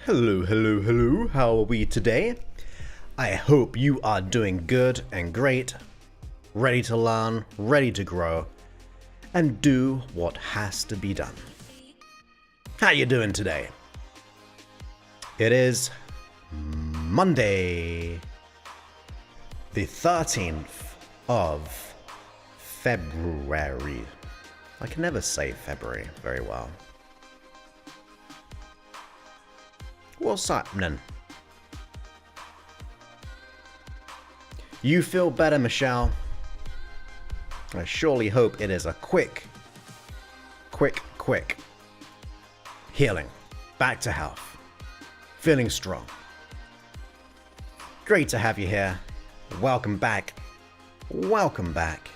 Hello, hello, hello. How are we today? I hope you are doing good and great, ready to learn, ready to grow, and do what has to be done. How you doing today? It is Monday, the 13th of February. I can never say February very well. What's happening? You feel better, Michelle? I surely hope it is a quick healing. Back to health. Feeling strong. Great to have you here. Welcome back. Welcome back.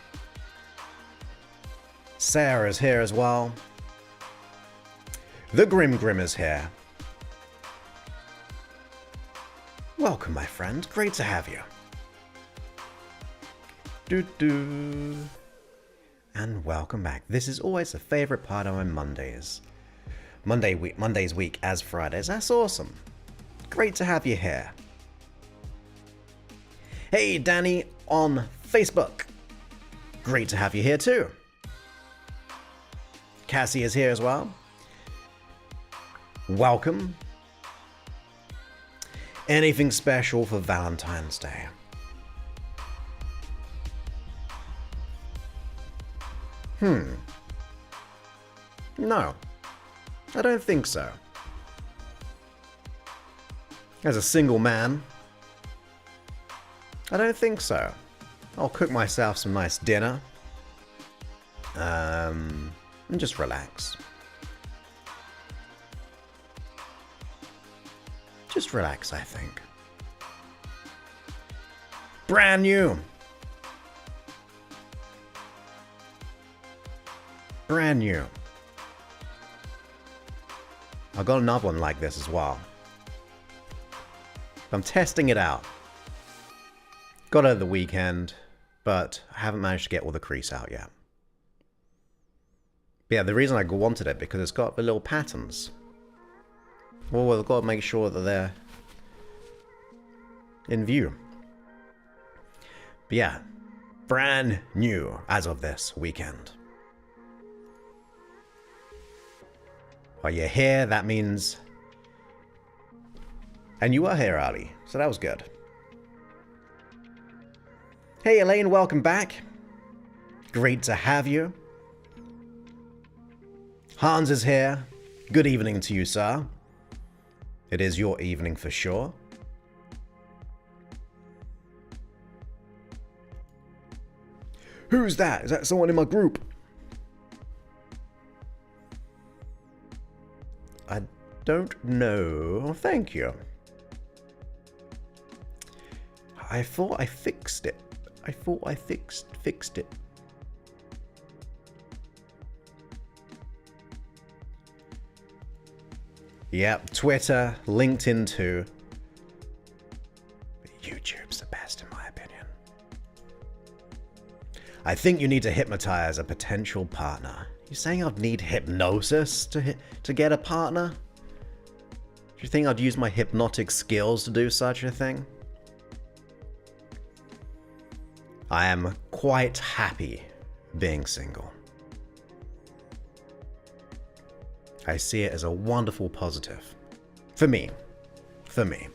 Sarah is here as well. The Grim is here. Welcome, my friend. Great to have you. And welcome back. This is always a favorite part of my Mondays. Mondays week as Fridays. That's awesome. Great to have you here. Hey, Danny on Facebook. Great to have you here too. Cassie is here as well. Welcome. Anything special for Valentine's Day? No, I don't think so. As a single man, I don't think so. I'll cook myself some nice dinner. And just relax. Just relax, I think. Brand new. Brand new. I've got another one like this as well. I'm testing it out. Got it at the weekend, but I haven't managed to get all the crease out yet. But yeah, the reason I wanted it because it's got the little patterns. Well, I've got to make sure that they're in view. But yeah, brand new as of this weekend. Are you here? That means... And you are here, Ali, so that was good. Hey, Elaine, welcome back. Great to have you. Hans is here. Good evening to you, sir. It is your evening for sure. Who's that? Is that someone in my group? I don't know. Thank you. I thought I fixed it. I thought I fixed it. Yep, Twitter, LinkedIn too. But YouTube's the best in my opinion. I think you need to hypnotize a potential partner. You saying I'd need hypnosis to get a partner? Do you think I'd use my hypnotic skills to do such a thing? I am quite happy being single. I see it as a wonderful positive. For me. For me.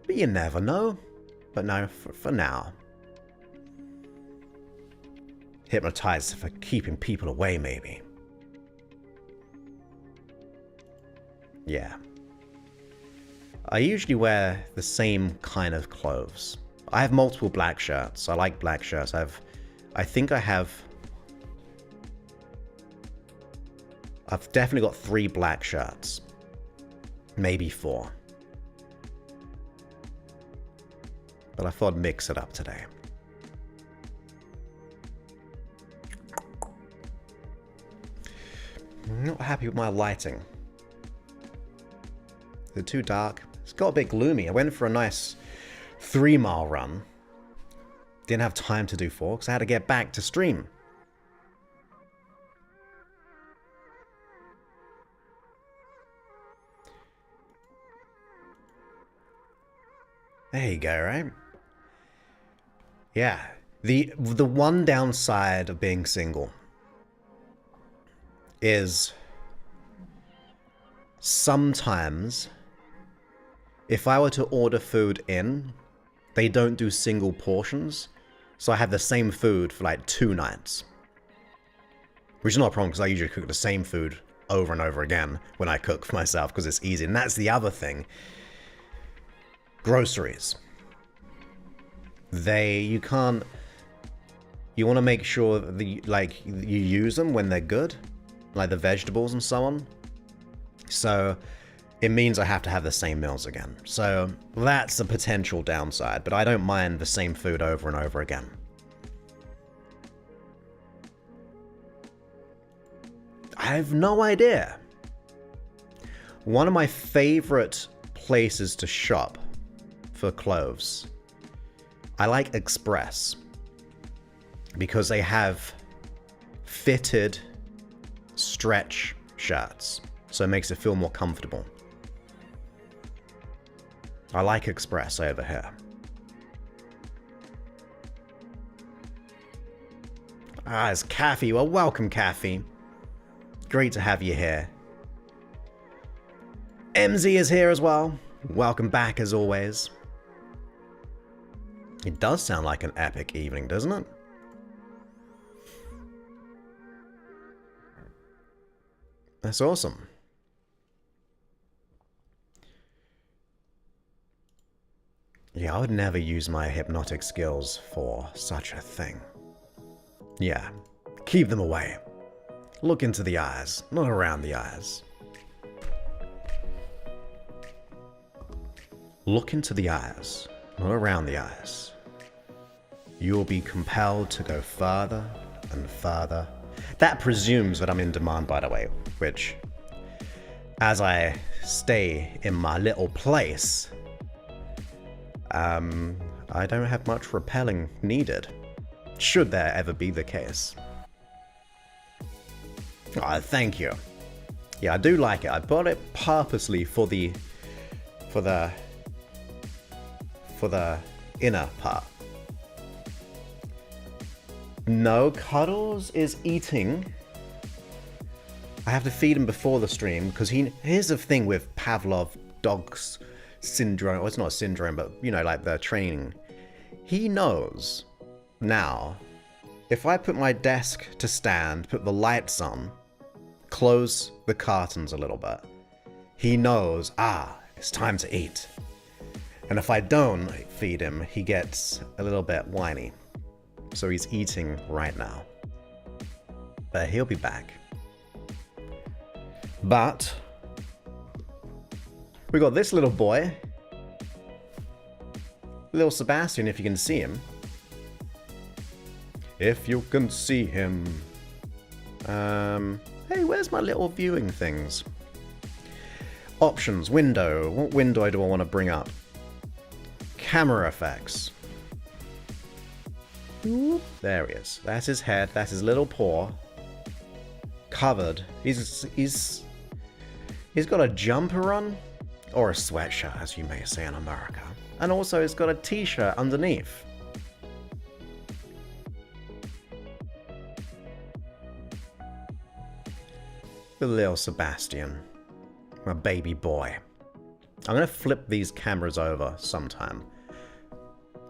But you never know. But no, for now. Hypnotized for keeping people away, maybe. Yeah. I usually wear the same kind of clothes. I have multiple black shirts. I like black shirts. I think I have... I've definitely got 3 black shirts. Maybe 4. But I thought I'd mix it up today. I'm not happy with my lighting. Is it too dark? It's got a bit gloomy. I went for a nice 3-mile run. Didn't have time to do 4 because I had to get back to stream. There you go, right? Yeah. The one downside of being single is sometimes if I were to order food in, they don't do single portions. So I have the same food for like 2 nights. Which is not a problem because I usually cook the same food over and over again when I cook for myself because it's easy. And that's the other thing. Groceries. You want to make sure that you use them when they're good. Like the vegetables and so on. So it means I have to have the same meals again. So that's a potential downside, but I don't mind the same food over and over again. I have no idea. One of my favorite places to shop for clothes, I like Express because they have fitted stretch shirts, so it makes it feel more comfortable. I like Express over here. Ah, it's Kathy. Well, welcome, Kathy. Great to have you here. MZ is here as well. Welcome back as always. It does sound like an epic evening, doesn't it? That's awesome. Yeah, I would never use my hypnotic skills for such a thing. Yeah, keep them away. Look into the eyes, not around the eyes. Look into the eyes, not around the eyes. You will be compelled to go further and further. That presumes that I'm in demand, by the way, which, as I stay in my little place, I don't have much repelling needed, should there ever be the case. Oh, thank you. Yeah, I do like it. I bought it purposely for the inner part. No, Cuddles is eating. I have to feed him before the stream because here's the thing with Pavlov dogs syndrome. Well, it's not a syndrome, but you know, like the training. He knows now if I put my desk to stand, put the lights on, close the curtains a little bit, he knows, it's time to eat. And if I don't feed him, he gets a little bit whiny. So he's eating right now. But he'll be back. But we got this little boy. Little Sebastian, if you can see him. If you can see him. Hey, where's my little viewing things? Options, window. What window do I want to bring up? Camera effects. There he is. That's his head. That's his little paw. Covered. He's got a jumper on, or a sweatshirt, as you may say in America. And also he's got a t-shirt underneath. The little Sebastian. My baby boy. I'm going to flip these cameras over sometime.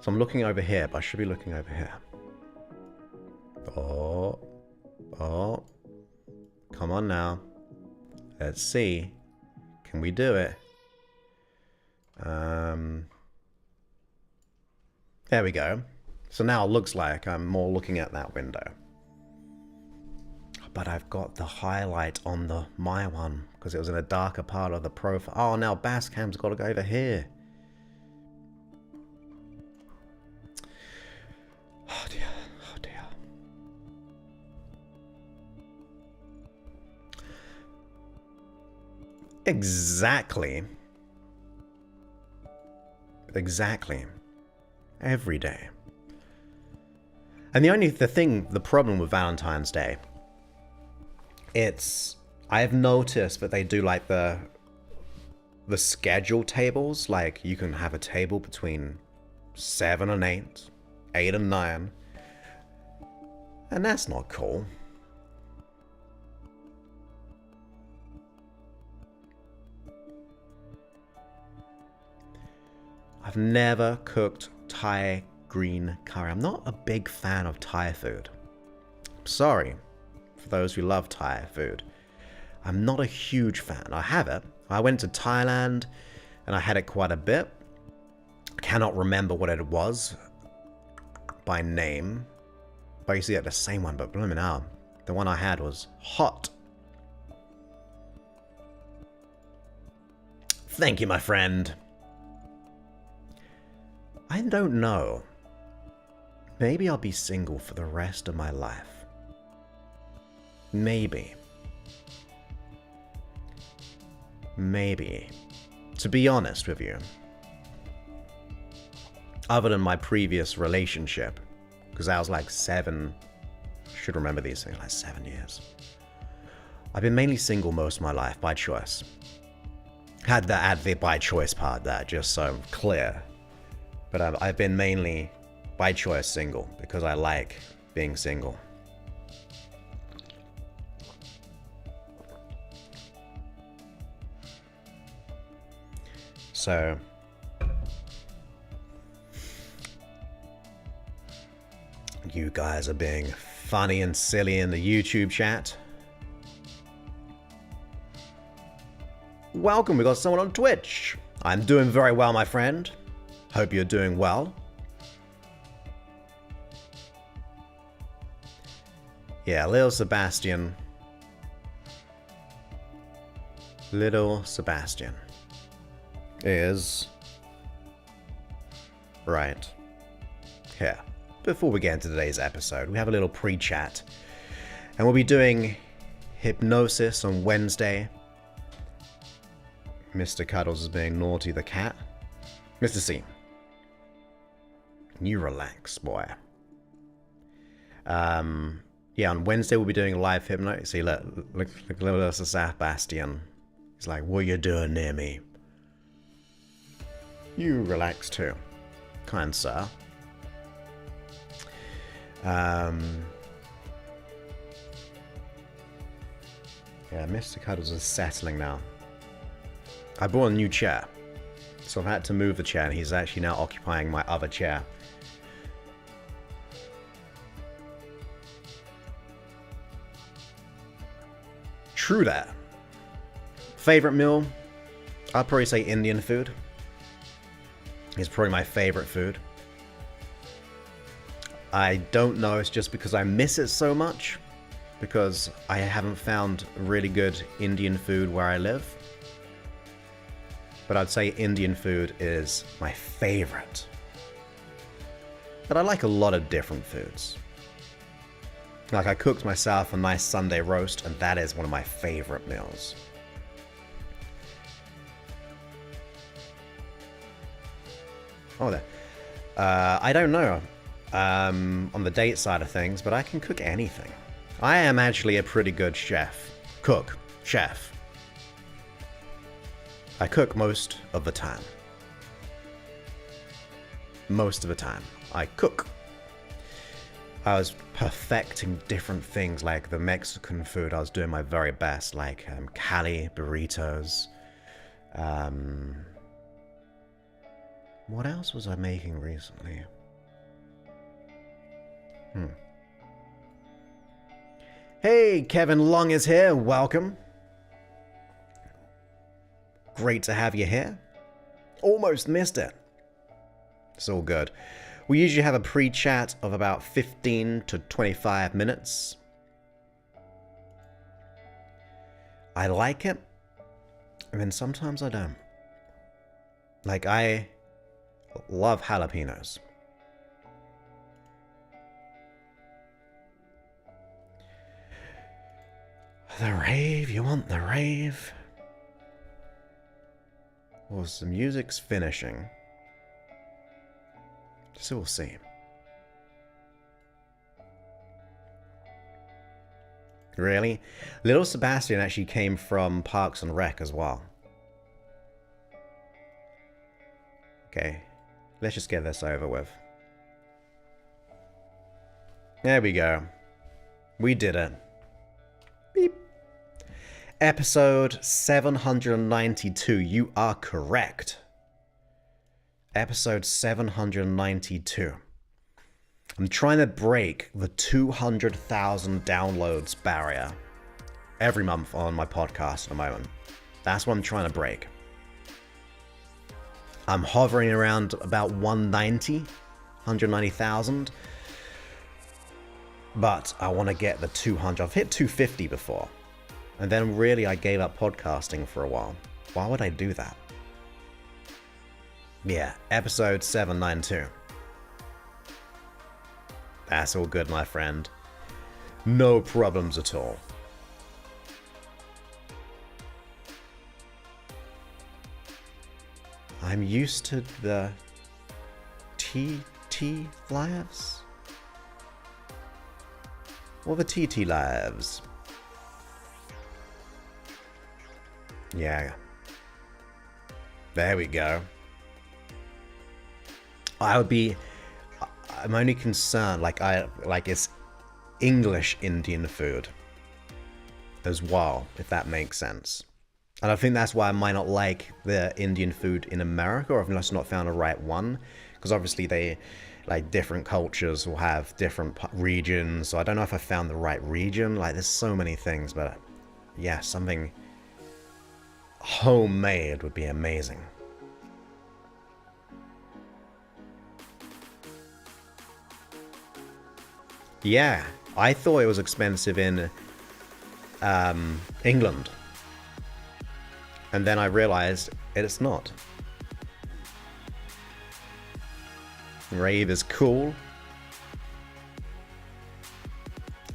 So I'm looking over here, but I should be looking over here. Oh. Come on now. Let's see. Can we do it? There we go. So now it looks like I'm more looking at that window. But I've got the highlight on my one because it was in a darker part of the profile. Oh, now Basscam's got to go over here. Oh dear, oh dear. Exactly. Every day. And the problem with Valentine's Day, I've noticed that they do like the the schedule tables, like you can have a table between 7 and 8, 8 and 9, and that's not cool. I've never cooked Thai green curry. I'm not a big fan of Thai food. I'm sorry for those who love Thai food. I'm not a huge fan. I have it. I went to Thailand and I had it quite a bit. I cannot remember what it was by name. Basically, the same one, but blooming hell, the one I had was hot. Thank you, my friend. I don't know. Maybe I'll be single for the rest of my life. Maybe. Maybe. To be honest with you, other than my previous relationship, because that was like 7, should remember these things, like 7 years. I've been mainly single most of my life, by choice. Had to add the by choice part there, just so I'm clear. But I've been mainly by choice single, because I like being single. So, you guys are being funny and silly in the YouTube chat. Welcome, we got someone on Twitch. I'm doing very well, my friend. Hope you're doing well. Yeah, Little Sebastian. Little Sebastian is right here. Before we get into today's episode, we have a little pre-chat. And we'll be doing hypnosis on Wednesday. Mr. Cuddles is being naughty, the cat. Mr. C. You relax, boy. Yeah, on Wednesday we'll be doing live hypnosis. See, look, little Sebastian. He's like, what are you doing near me? You relax too, kind sir. Yeah, Mr. Cuddles is settling now. I bought a new chair, so I've had to move the chair, and he's actually now occupying my other chair. True that. Favorite meal? I'd probably say Indian food. It's probably my favorite food. I don't know, it's just because I miss it so much. Because I haven't found really good Indian food where I live. But I'd say Indian food is my favorite. But I like a lot of different foods. Like, I cooked myself a nice Sunday roast, and that is one of my favorite meals. Oh, there. I don't know on the date side of things, but I can cook anything. I am actually a pretty good chef. Chef. I cook most of the time. Most of the time, I cook. I was perfecting different things, like the Mexican food. I was doing my very best, like Cali burritos. What else was I making recently? Hey, Kevin Long is here. Welcome. Great to have you here. Almost missed it. It's all good. We usually have a pre-chat of about 15 to 25 minutes. I like it, and then sometimes I don't. Like, I love jalapenos. The rave? You want the rave? Well, the music's finishing. So we'll see. Really? Little Sebastian actually came from Parks and Rec as well. Okay, let's just get this over with. There we go. We did it. Beep. Episode 792. You are correct. Episode 792. I'm trying to break the 200,000 downloads barrier every month on my podcast at the moment. That's what I'm trying to break. I'm hovering around about 190,000. But I want to get the 200. I've hit 250 before. And then really I gave up podcasting for a while. Why would I do that? Yeah, episode 792. That's all good, my friend. No problems at all. I'm used to the TT lives. What are the TT lives? Yeah. There we go. I'm only concerned, like it's English Indian food as well, if that makes sense. And I think that's why I might not like the Indian food in America, or I've just not found the right one. Because obviously they, like, different cultures will have different regions. So I don't know if I found the right region. Like, there's so many things, but yeah, something homemade would be amazing. Yeah, I thought it was expensive in England. And then I realized it's not. Rave is cool.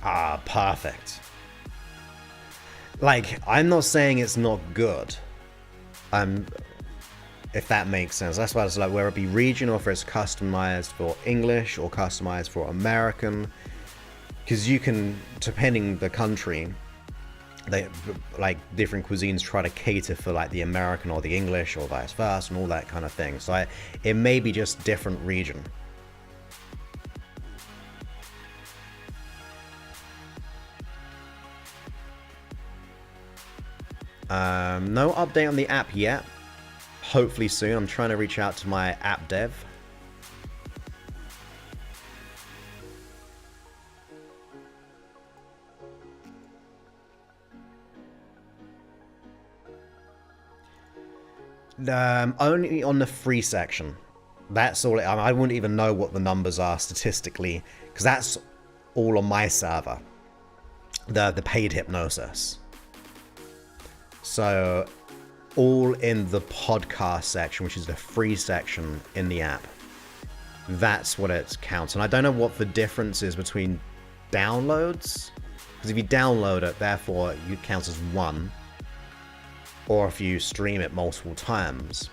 Ah, perfect. Like, I'm not saying it's not good. If that makes sense. That's why it's like, whether it be regional, or if it's customized for English or customized for American. Because you can, depending the country, they, like, different cuisines try to cater for, like, the American or the English or vice versa and all that kind of thing. So it may be just different region. No update on the app yet. Hopefully soon. I'm trying to reach out to my app dev. Only on the free section. That's all. I wouldn't even know what the numbers are statistically, because that's all on my server. The paid hypnosis. So all in the podcast section, which is the free section in the app. That's what it counts. And I don't know what the difference is between downloads, because if you download it, therefore it counts as one. Or if you stream it multiple times,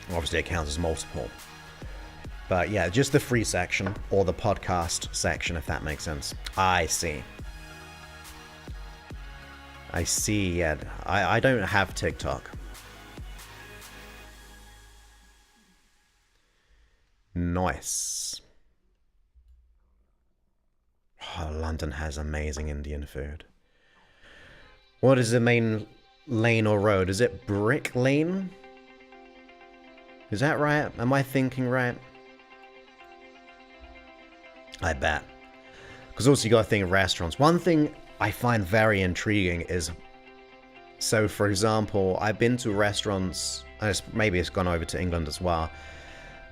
obviously it counts as multiple. But yeah, just the free section or the podcast section, if that makes sense. I see. I see, yeah. I don't have TikTok. Nice. Oh, London has amazing Indian food. What is the main lane or road? Is it Brick Lane? Is that right? Am I thinking right? I bet. Because also you got to think of restaurants. One thing I find very intriguing is, so for example, I've been to restaurants, and maybe it's gone over to England as well,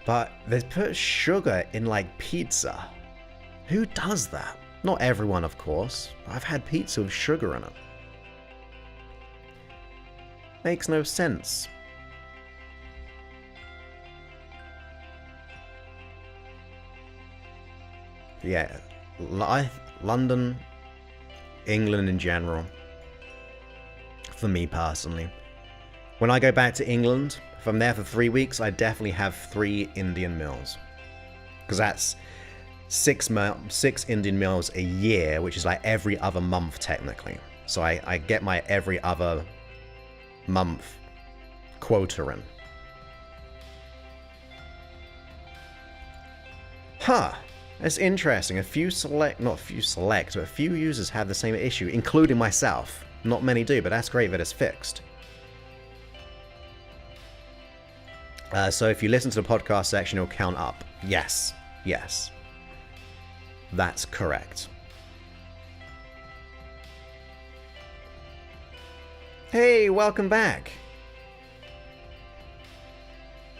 but they put sugar in, like, pizza. Who does that? Not everyone, of course. I've had pizza with sugar in it. Makes no sense. Yeah, London, England in general, for me personally. When I go back to England, if I'm there for 3 weeks, I definitely have 3 Indian meals. Because that's 6 Indian meals a year, which is like every other month technically. So I get my every other month quota in. Huh. That's interesting. But a few users have the same issue, including myself. Not many do, but that's great that it's fixed. So if you listen to the podcast section, it'll count up. Yes. Yes. That's correct. Hey, welcome back.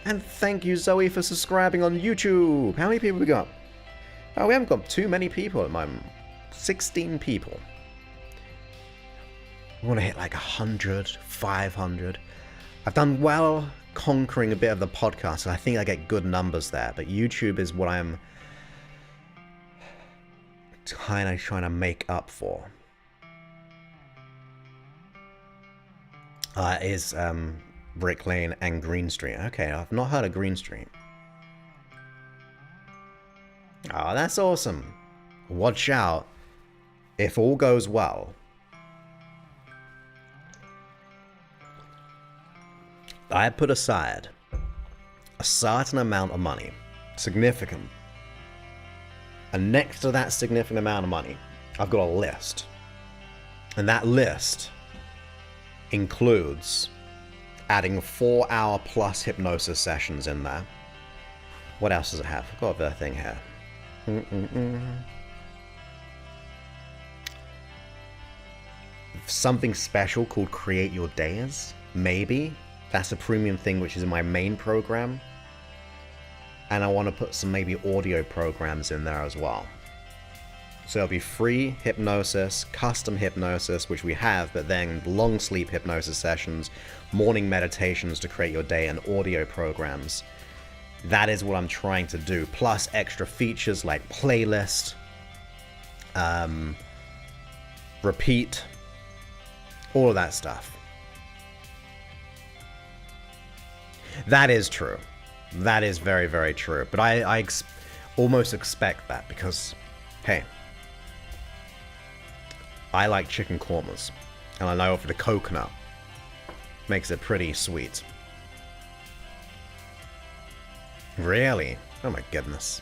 And thank you, Zoe, for subscribing on YouTube. How many people we got? Oh, we haven't got too many people at the moment. 16 people. We want to hit like 100, 500. I've done well conquering a bit of the podcast, and I think I get good numbers there. But YouTube is what I'm kind of trying to make up for. Is Brick Lane and Green Street. Okay, I've not heard of Green Street. Oh, that's awesome. Watch out. If all goes well, I put aside a certain amount of money, significant. And next to that significant amount of money, I've got a list. And that list includes adding 4-hour plus hypnosis sessions in there. What else does it have? I've got a thing here. Something special called Create Your Days, maybe. That's a premium thing which is in my main program. And I want to put some maybe audio programs in there as well. So it'll be free hypnosis, custom hypnosis, which we have, but then long sleep hypnosis sessions, morning meditations to create your day, and audio programs. That is what I'm trying to do, plus extra features like playlist, repeat, all of that stuff. That is true. That is very, very true. But I almost expect that because, hey, I like chicken kormas, and I know for the coconut makes it pretty sweet. Really? Oh my goodness.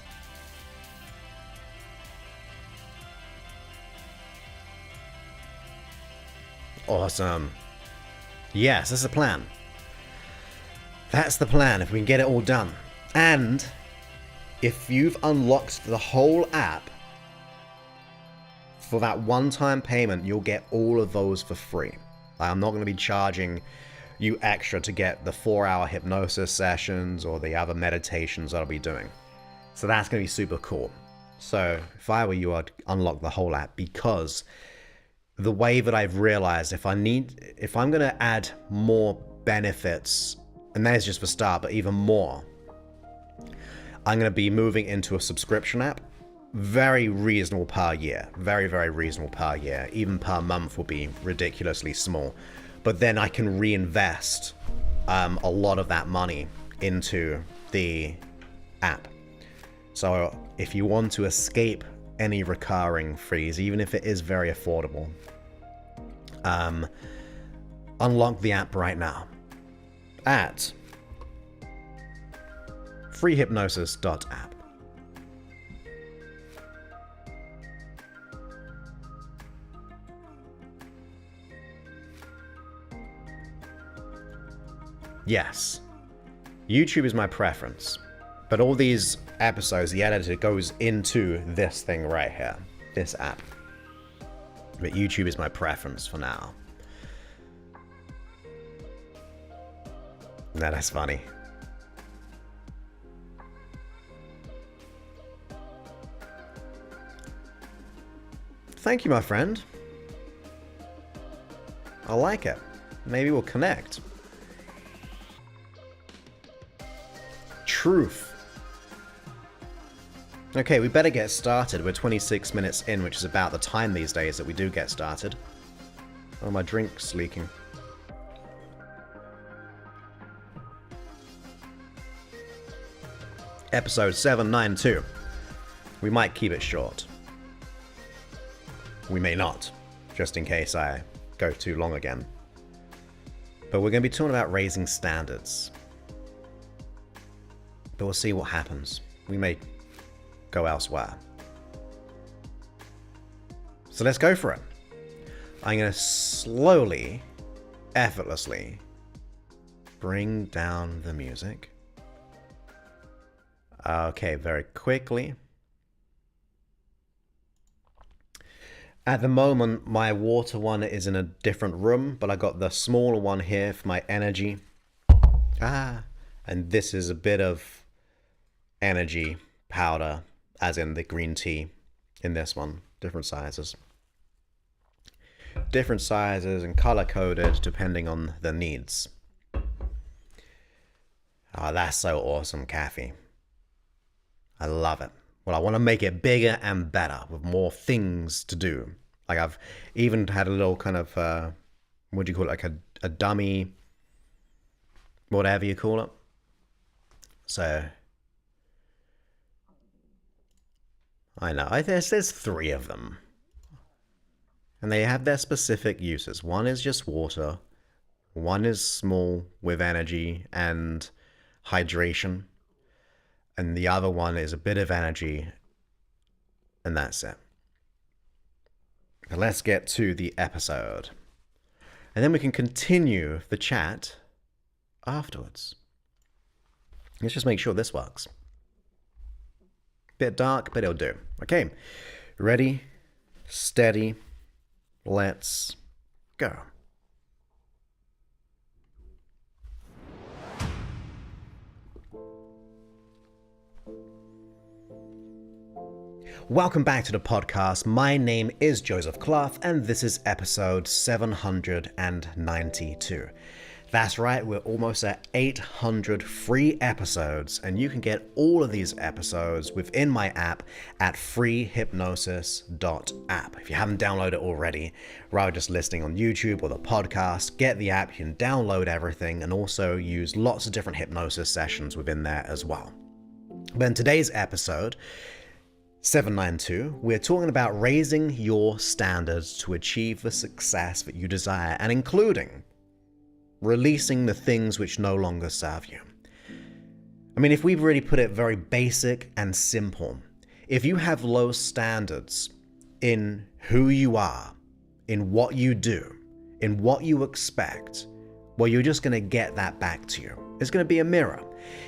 Awesome. Yes, that's the plan. That's the plan, if we can get it all done. And if you've unlocked the whole app, for that one-time payment, you'll get all of those for free. I'm not going to be charging you extra to get the 4-hour hypnosis sessions or the other meditations that I'll be doing. So that's going to be super cool. So if I were you, I'd unlock the whole app, because the way that I've realized if I'm going to add more benefits, and that is just for start, but even more, I'm going to be moving into a subscription app. Very reasonable per year. Very, very reasonable per year. Even per month will be ridiculously small. But then I can reinvest a lot of that money into the app. So if you want to escape any recurring fees, even if it is very affordable, unlock the app right now at freehypnosis.app. Yes, YouTube is my preference, but all these episodes, the editor goes into this thing right here, this app. But YouTube is my preference for now. That's funny. Thank you, my friend. I like it. Maybe we'll connect. Truth. Okay, we better get started. We're 26 minutes in, which is about the time these days that we do get started. Oh, my drink's leaking. Episode 792. We might keep it short. We may not, just in case I go too long again. But we're going to be talking about raising standards. But we'll see what happens. We may go elsewhere. So let's go for it. I'm going to slowly, effortlessly bring down the music. Okay, very quickly. At the moment, my water one is in a different room, but I got the smaller one here for my energy. And this is a bit of energy powder, as in the green tea in this one. Different sizes. Different sizes and color-coded depending on the needs. Oh, that's so awesome, Kathy. I love it. Well, I want to make it bigger and better with more things to do. Like I've even had a little kind of, what do you call it? Like a dummy, whatever you call it. So, I know, there's 3 of them. And they have their specific uses. One is just water. One is small with energy and hydration. And the other one is a bit of energy. And that's it. But let's get to the episode. And then we can continue the chat afterwards. Let's just make sure this works. Bit dark, but it'll do. Okay. Ready, steady, let's go. Welcome back to the podcast. My name is Joseph Clough, and this is episode 792. That's right, we're almost at 800 free episodes, and you can get all of these episodes within my app at freehypnosis.app. If you haven't downloaded it already, rather just listening on YouTube or the podcast, get the app, you can download everything, and also use lots of different hypnosis sessions within there as well. But in today's episode, 792, we're talking about raising your standards to achieve the success that you desire, and including releasing the things which no longer serve you. I mean, if we really put it very basic and simple, if you have low standards in who you are, in what you do, in what you expect, well, you're just going to get that back to you. It's going to be a mirror.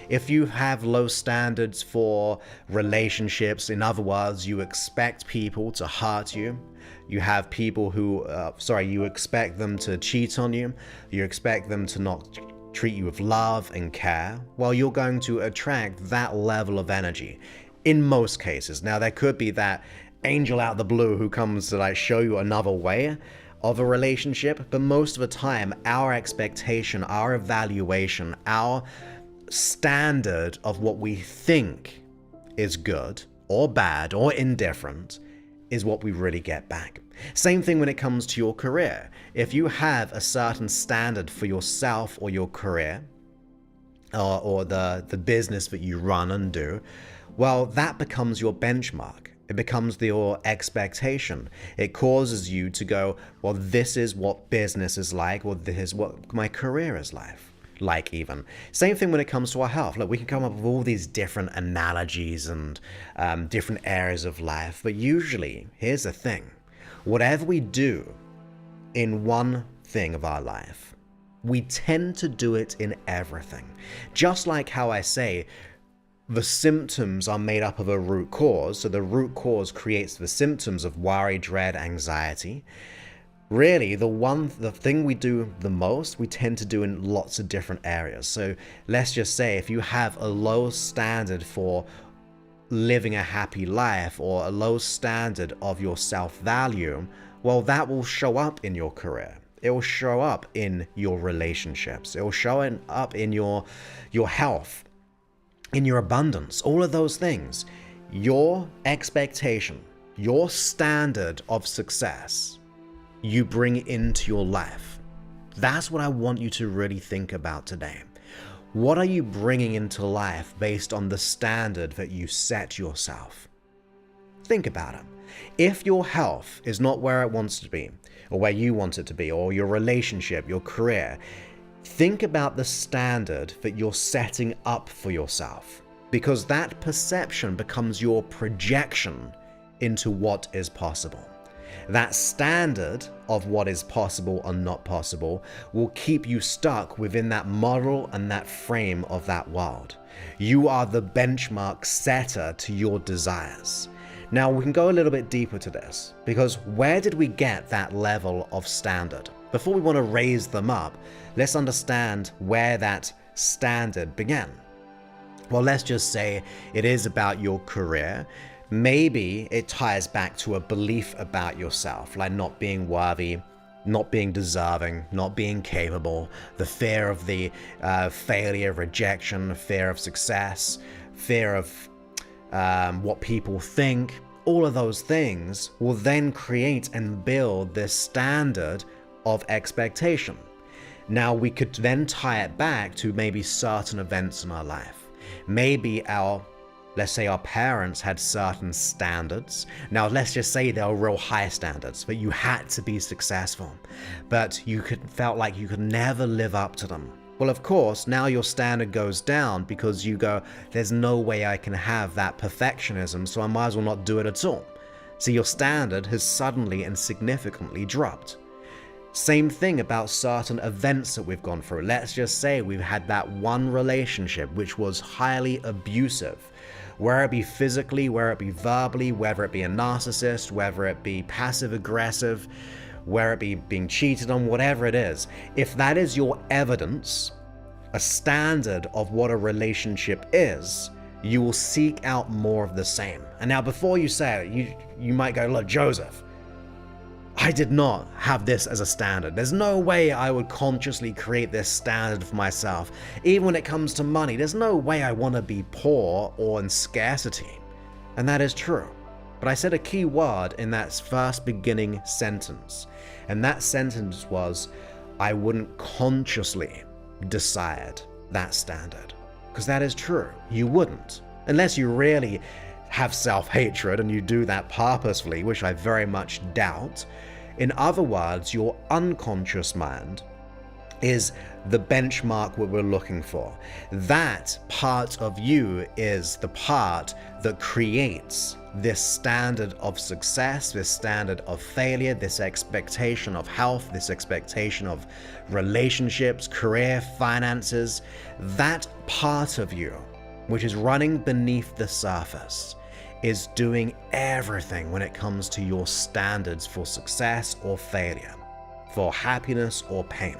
If you have low standards for relationships, in other words, you expect people to hurt you, you have people who, you expect them to cheat on you, you expect them to not treat you with love and care, well, you're going to attract that level of energy in most cases. Now, there could be that angel out of the blue who comes to show you another way of a relationship, but most of the time, our expectation, our evaluation, our standard of what we think is good or bad or indifferent is what we really get back. Same thing when it comes to your career. If you have a certain standard for yourself or your career, or the business that you run and do, well, that becomes your benchmark. It becomes your expectation. It causes you to go, well, this is what business is like, or this is what my career is like even. Same thing when it comes to our health. Look, we can come up with all these different analogies and different areas of life, but usually, here's the thing. Whatever we do in one thing of our life, we tend to do it in everything. Just like how I say, the symptoms are made up of a root cause, so the root cause creates the symptoms of worry, dread, anxiety. Really, the thing we do the most, we tend to do in lots of different areas. So let's just say if you have a low standard for living a happy life or a low standard of your self-value, well, that will show up in your career. It will show up in your relationships. It will show up in your health, in your abundance, all of those things. Your expectation, your standard of success, you bring into your life. That's what I want you to really think about today. What are you bringing into life based on the standard that you set yourself? Think about it. If your health is not where it wants to be, or where you want it to be, or your relationship, your career, think about the standard that you're setting up for yourself. because that perception becomes your projection into what is possible. That standard of what is possible or not possible will keep you stuck within that model and that frame of that world. You are the benchmark setter to your desires. Now, we can go a little bit deeper to this, because where did we get that level of standard? Before we want to raise them up, let's understand where that standard began. Well, let's just say it is about your career. Maybe it ties back to a belief about yourself, like not being worthy, not being deserving, not being capable, the fear of the failure, rejection, fear of success, fear of what people think. All of those things will then create and build this standard of expectation. Now, we could then tie it back to maybe certain events in our life. Maybe let's say our parents had certain standards. Now, let's just say they were real high standards, but you had to be successful, but you felt like you could never live up to them. Well, of course, now your standard goes down because you go, there's no way I can have that perfectionism, so I might as well not do it at all. So your standard has suddenly and significantly dropped. Same thing about certain events that we've gone through. Let's just say we've had that one relationship which was highly abusive, whether it be physically, whether it be verbally, whether it be a narcissist, whether it be passive aggressive, whether it be being cheated on, whatever it is. If that is your evidence, a standard of what a relationship is, you will seek out more of the same. And now, before you say it, you might go, look, Joseph, I did not have this as a standard. There's no way I would consciously create this standard for myself. Even when it comes to money, there's no way I want to be poor or in scarcity. And that is true. But I said a key word in that first beginning sentence. And that sentence was, I wouldn't consciously decide that standard. Because that is true. You wouldn't. Unless you really have self-hatred and you do that purposefully, which I very much doubt. In other words, your unconscious mind is the benchmark what we're looking for. That part of you is the part that creates this standard of success, this standard of failure, this expectation of health, this expectation of relationships, career, finances. That part of you, which is running beneath the surface, is doing everything when it comes to your standards for success or failure, for happiness or pain.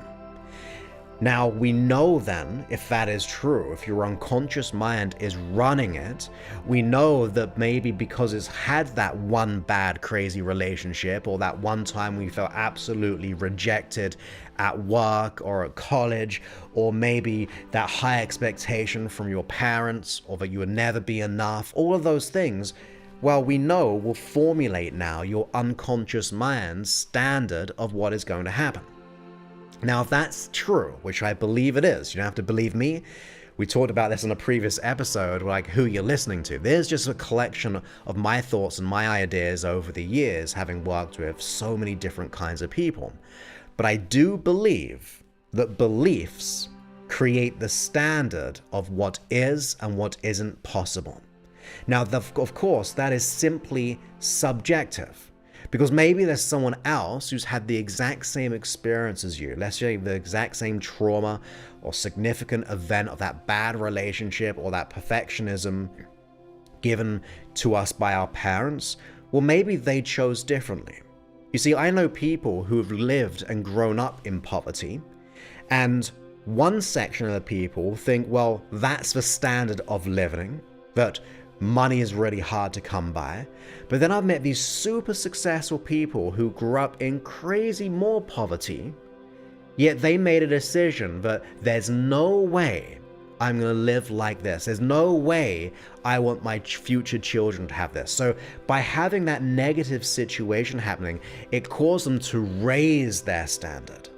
Now, we know then, if that is true, if your unconscious mind is running it, we know that maybe because it's had that one bad, crazy relationship, or that one time we felt absolutely rejected at work or at college, or maybe that high expectation from your parents, or that you would never be enough, all of those things, well, we know will formulate now your unconscious mind's standard of what is going to happen. Now, if that's true, which I believe it is, you don't have to believe me. We talked about this in a previous episode, like who you're listening to. There's just a collection of my thoughts and my ideas over the years, having worked with so many different kinds of people. But I do believe that beliefs create the standard of what is and what isn't possible. Now, of course, that is simply subjective. Because maybe there's someone else who's had the exact same experience as you. Let's say the exact same trauma or significant event of that bad relationship or that perfectionism given to us by our parents. Well, maybe they chose differently. You see, I know people who have lived and grown up in poverty, and one section of the people think, well, that's the standard of living, that money is really hard to come by. But then I've met these super successful people who grew up in crazy more poverty, yet they made a decision that there's no way I'm going to live like this. There's no way I want my future children to have this. So by having that negative situation happening, it caused them to raise their standard.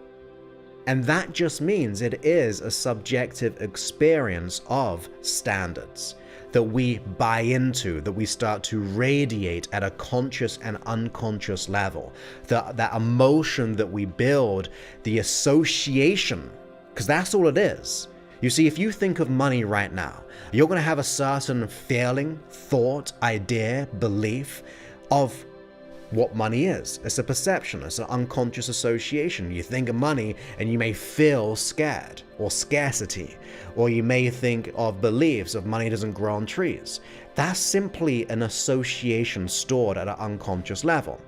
And that just means it is a subjective experience of standards that we buy into, that we start to radiate at a conscious and unconscious level. That emotion that we build, the association, because that's all it is. You see, if you think of money right now, you're going to have a certain feeling, thought, idea, belief of what money is. It's a perception, it's an unconscious association. You think of money and you may feel scared or scarcity, or you may think of beliefs of money doesn't grow on trees. That's simply an association stored at an unconscious level.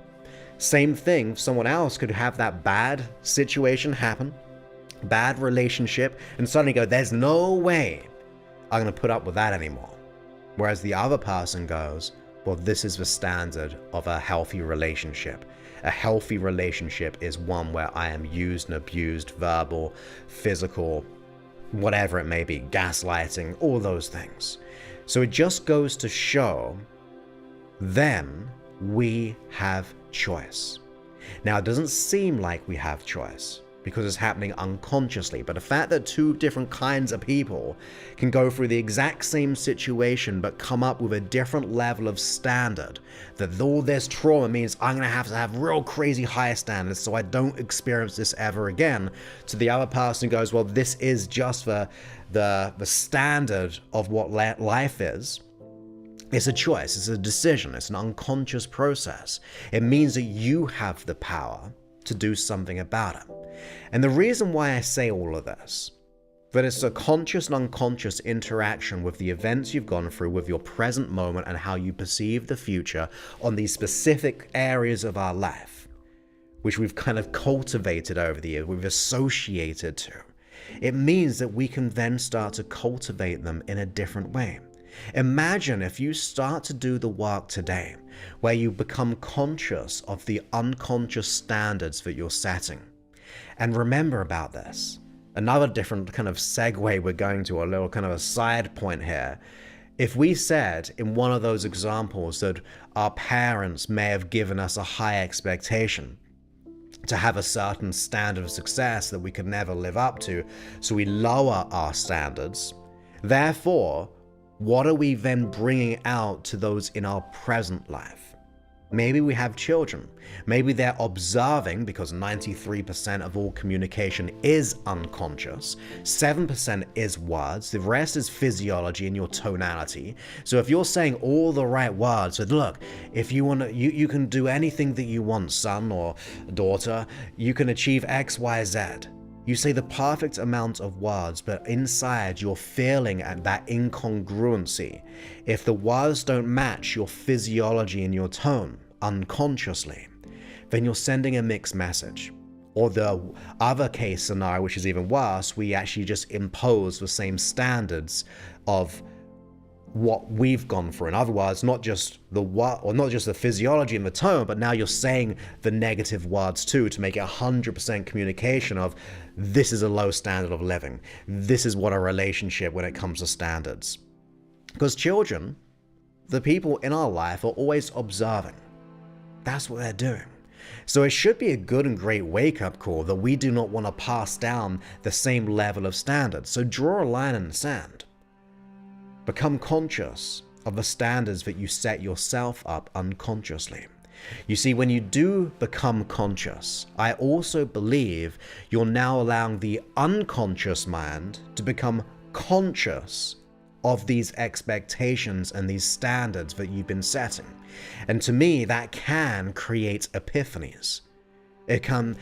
Same thing, someone else could have that bad situation happen, bad relationship, and suddenly go, there's no way I'm going to put up with that anymore. Whereas the other person goes, well, this is the standard of a healthy relationship. A healthy relationship is one where I am used and abused, verbal, physical, whatever it may be, gaslighting, all those things. So it just goes to show, then we have choice. Now, it doesn't seem like we have choice because it's happening unconsciously, but the fact that two different kinds of people can go through the exact same situation but come up with a different level of standard, that all this trauma means I'm going to have real crazy high standards so I don't experience this ever again, to the other person goes, well, this is just the standard of what life is. It's a choice, it's a decision, it's an unconscious process. It means that you have the power to do something about it. And the reason why I say all of this, that it's a conscious and unconscious interaction with the events you've gone through, with your present moment and how you perceive the future on these specific areas of our life, which we've kind of cultivated over the years, we've associated to. It means that we can then start to cultivate them in a different way. Imagine if you start to do the work today where you become conscious of the unconscious standards that you're setting. And remember about this. Another different kind of segue we're going to, a little kind of a side point here. If we said in one of those examples that our parents may have given us a high expectation to have a certain standard of success that we could never live up to, so we lower our standards, therefore, what are we then bringing out to those in our present life? Maybe we have children. Maybe they're observing, because 93% of all communication is unconscious. 7% is words. The rest is physiology and your tonality. So if you're saying all the right words, that look, if you want to, you can do anything that you want, son or daughter, you can achieve X, Y, Z. You say the perfect amount of words, but inside you're feeling at that incongruency. If the words don't match your physiology and your tone unconsciously, then you're sending a mixed message. Or the other case scenario, which is even worse, we actually just impose the same standards of what we've gone through. In other words, not just the physiology and the tone, but now you're saying the negative words too, to make it 100% communication of this is a low standard of living. This is what a relationship when it comes to standards. Because children, the people in our life, are always observing. That's what they're doing. So it should be a good and great wake-up call that we do not want to pass down the same level of standards. So draw a line in the sand. Become conscious of the standards that you set yourself up unconsciously. You see, when you do become conscious, I also believe you're now allowing the unconscious mind to become conscious of these expectations and these standards that you've been setting. And to me, that can create epiphanies. It can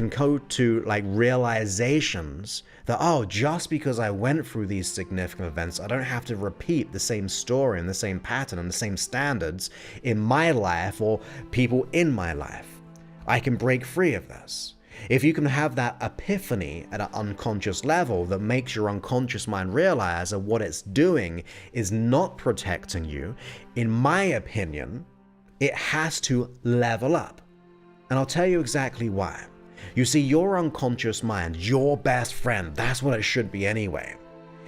go to like realizations that, oh, just because I went through these significant events, I don't have to repeat the same story and the same pattern and the same standards in my life or people in my life. I can break free of this. If you can have that epiphany at an unconscious level that makes your unconscious mind realize that what it's doing is not protecting you, in my opinion, it has to level up. And I'll tell you exactly why. You see, your unconscious mind, your best friend, that's what it should be anyway,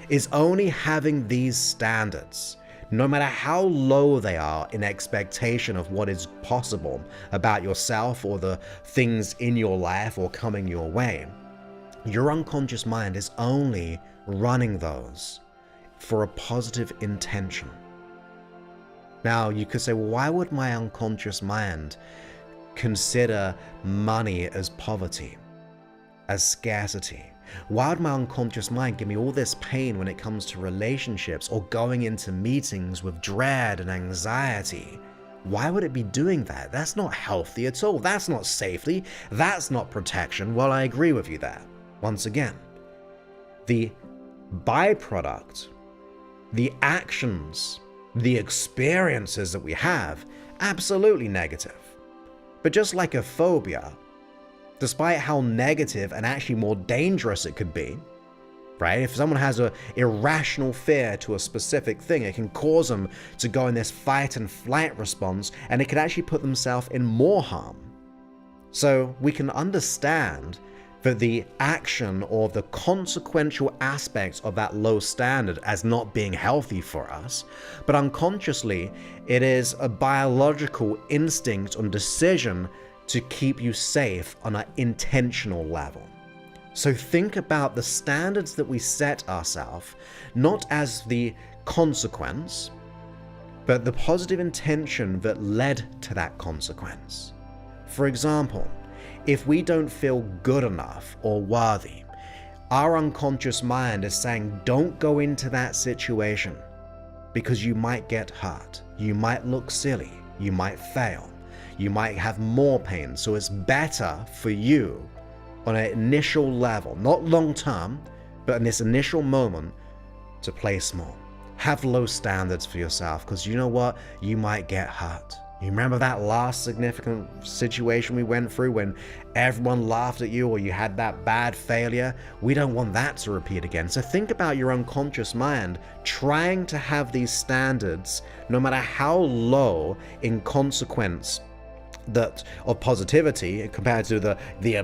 is only having these standards, no matter how low they are in expectation of what is possible about yourself or the things in your life or coming your way. Your unconscious mind is only running those for a positive intention. Now, you could say, well, why would my unconscious mind consider money as poverty, as scarcity? Why would my unconscious mind give me all this pain when it comes to relationships or going into meetings with dread and anxiety? Why would it be doing that? That's not healthy at all. That's not safety. That's not protection. Well, I agree with you there. Once again, the byproduct, the actions, the experiences that we have, absolutely negative. But just like a phobia, despite how negative and actually more dangerous it could be, right? If someone has an irrational fear to a specific thing, it can cause them to go in this fight and flight response, and it can actually put themselves in more harm. So we can understand that the action or the consequential aspects of that low standard as not being healthy for us, but unconsciously, it is a biological instinct and decision to keep you safe on an intentional level. So think about the standards that we set ourselves, not as the consequence, but the positive intention that led to that consequence. For example, if we don't feel good enough or worthy, our unconscious mind is saying, don't go into that situation because you might get hurt, you might look silly, you might fail, you might have more pain. So it's better for you on an initial level, not long term, but in this initial moment, to play small. Have low standards for yourself, because you know what? You might get hurt. You remember that last significant situation we went through when everyone laughed at you or you had that bad failure? We don't want that to repeat again. So think about your unconscious mind trying to have these standards, no matter how low in consequence that of positivity compared to the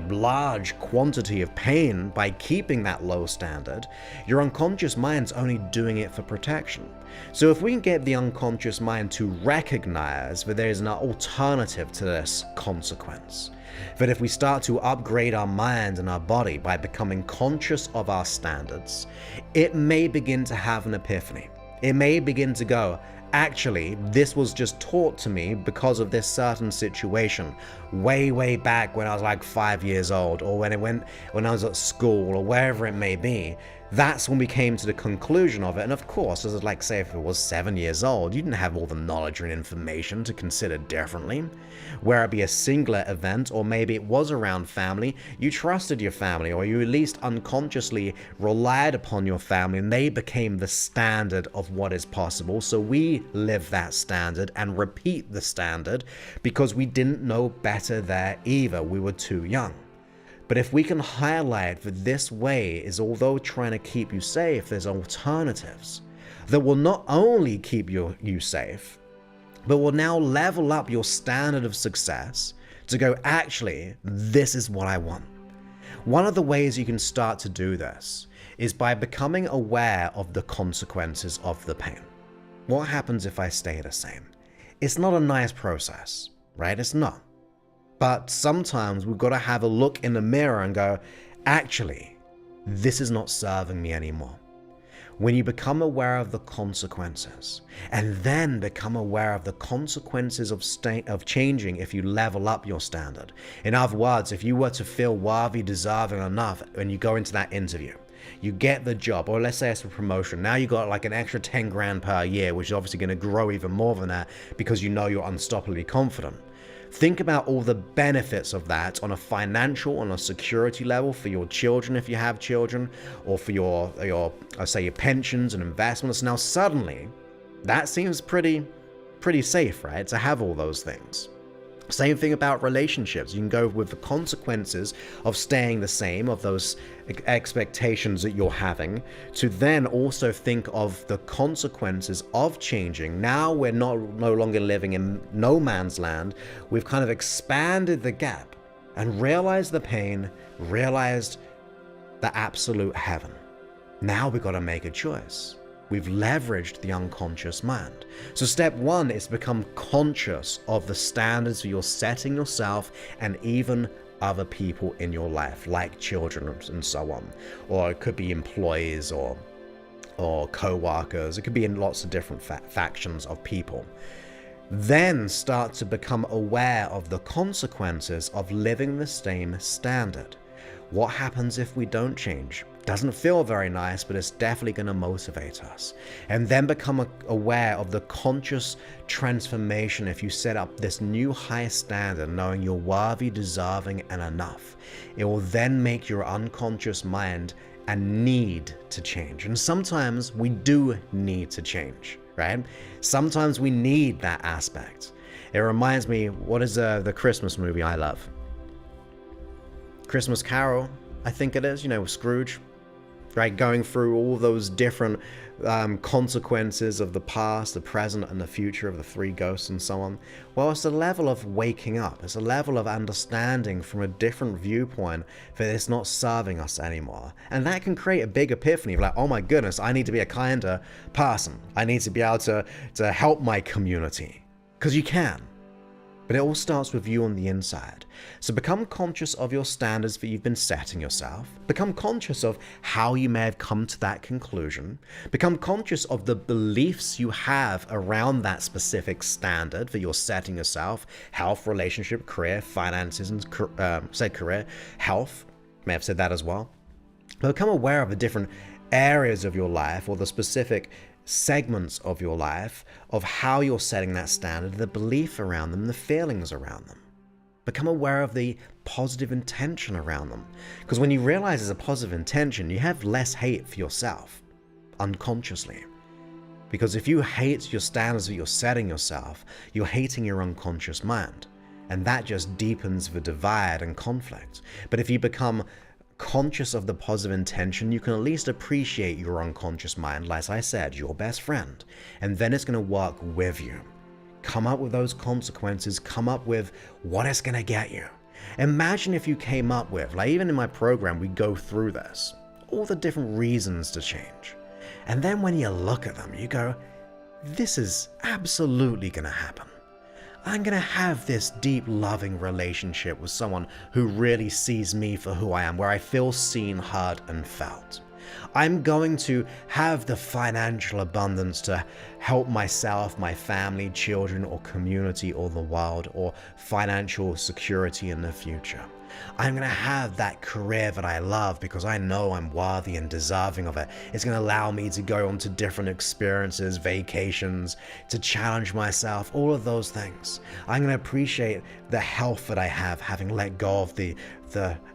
large quantity of pain. By keeping that low standard, your unconscious mind's only doing it for protection. So if we can get the unconscious mind to recognize that there is an alternative to this consequence, that if we start to upgrade our mind and our body by becoming conscious of our standards, it may begin to have an epiphany. It may begin to go, actually, this was just taught to me because of this certain situation way back when I was like 5 years old, or when I was at school, or wherever it may be. That's when we came to the conclusion of it. And of course, as like say if it was 7 years old, you didn't have all the knowledge and information to consider differently. Where it be a singular event, or maybe it was around family, you trusted your family, or you at least unconsciously relied upon your family, and they became the standard of what is possible. So we live that standard and repeat the standard because we didn't know better there either. We were too young. But if we can highlight that this way is, although trying to keep you safe, there's alternatives that will not only keep you safe, but will now level up your standard of success to go, actually, this is what I want. One of the ways you can start to do this is by becoming aware of the consequences of the pain. What happens if I stay the same? It's not a nice process, right? It's not. But sometimes we've got to have a look in the mirror and go, actually, this is not serving me anymore. When you become aware of the consequences, and then become aware of the consequences of changing if you level up your standard. In other words, if you were to feel worthy, deserving enough when you go into that interview, you get the job, or let's say it's a promotion. Now you got like an extra 10 grand per year, which is obviously going to grow even more than that because you know you're unstoppably confident. Think about all the benefits of that on a financial, on a security level for your children if you have children, or for your pensions and investments. Now suddenly, that seems pretty safe, right? To have all those things. Same thing about relationships. You can go with the consequences of staying the same, of those expectations that you're having, to then also think of the consequences of changing. Now we're no longer living in no man's land. We've kind of expanded the gap and realized the pain, realized the absolute heaven. Now we've got to make a choice. We've leveraged the unconscious mind. So step one is to become conscious of the standards that you're setting yourself and even other people in your life, like children and so on. Or it could be employees or co-workers. It could be in lots of different factions of people. Then start to become aware of the consequences of living the same standard. What happens if we don't change? Doesn't feel very nice, but it's definitely going to motivate us. And then become aware of the conscious transformation if you set up this new high standard, knowing you're worthy, deserving, and enough. It will then make your unconscious mind a need to change. And sometimes we do need to change, right? Sometimes we need that aspect. It reminds me, what is the Christmas movie I love? Christmas Carol, I think it is, with Scrooge, right? Going through all those different consequences of the past, the present, and the future of the three ghosts and so on. Well, it's a level of waking up. It's a level of understanding from a different viewpoint that it's not serving us anymore. And that can create a big epiphany of like, oh my goodness, I need to be a kinder person. I need to be able to help my community. Because you can. But it all starts with you on the inside. So become conscious of your standards that you've been setting yourself. Become conscious of how you may have come to that conclusion. Become conscious of the beliefs you have around that specific standard that you're setting yourself. Health, relationship, career, finances, and career, health. May have said that as well. But become aware of the different areas of your life or the specific segments of your life of how you're setting that standard, the belief around them, the feelings around them. Become aware of the positive intention around them. Because when you realize there's a positive intention, you have less hate for yourself, unconsciously. Because if you hate your standards that you're setting yourself, you're hating your unconscious mind. And that just deepens the divide and conflict. But if you become conscious of the positive intention, you can at least appreciate your unconscious mind, as I said, your best friend, and then it's going to work with you. Come up with those consequences, come up with what it's going to get you. Imagine if you came up with, like even in my program, we go through this, all the different reasons to change. And then when you look at them, you go, this is absolutely going to happen. I'm going to have this deep, loving relationship with someone who really sees me for who I am, where I feel seen, heard, and felt. I'm going to have the financial abundance to help myself, my family, children, or community, or the world, or financial security in the future. I'm going to have that career that I love because I know I'm worthy and deserving of it. It's going to allow me to go on to different experiences, vacations, to challenge myself, all of those things. I'm going to appreciate the health that I have, having let go of the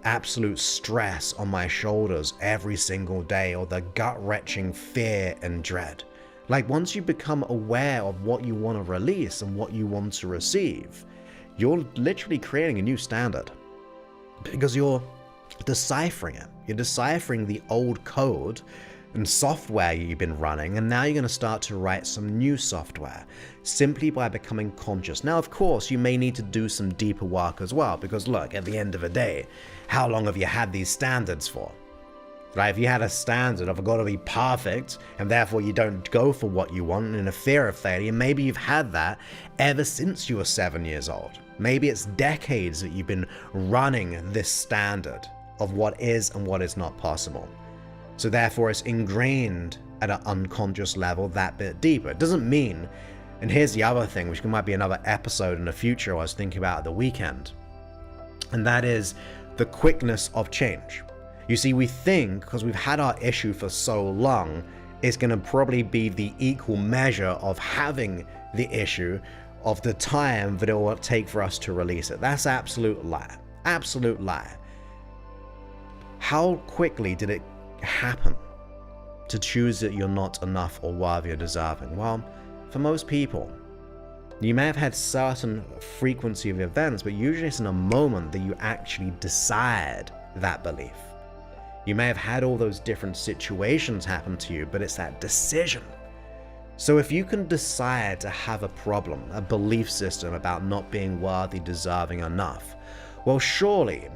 absolute stress on my shoulders every single day, or the gut-wrenching fear and dread. Like once you become aware of what you want to release and what you want to receive, you're literally creating a new standard. Because you're deciphering it. You're deciphering the old code and software you've been running, and now you're going to start to write some new software simply by becoming conscious. Now, of course, you may need to do some deeper work as well, because look, at the end of the day, how long have you had these standards for? Right? If you had a standard of I've got to be perfect, and therefore you don't go for what you want and in a fear of failure, maybe you've had that ever since you were 7 years old. Maybe it's decades that you've been running this standard of what is and what is not possible. So therefore it's ingrained at an unconscious level that bit deeper. It doesn't mean, and here's the other thing, which might be another episode in the future I was thinking about at the weekend, and that is the quickness of change. You see, we think, because we've had our issue for so long, it's going to probably be the equal measure of having the issue of the time that it will take for us to release it. That's absolute lie. Absolute lie. How quickly did it happen to choose that you're not enough or worthy or deserving? Well, for most people, you may have had certain frequency of events, but usually it's in a moment that you actually decide that belief. You may have had all those different situations happen to you, but it's that decision. So if you can decide to have a problem, a belief system about not being worthy, deserving enough, well, surely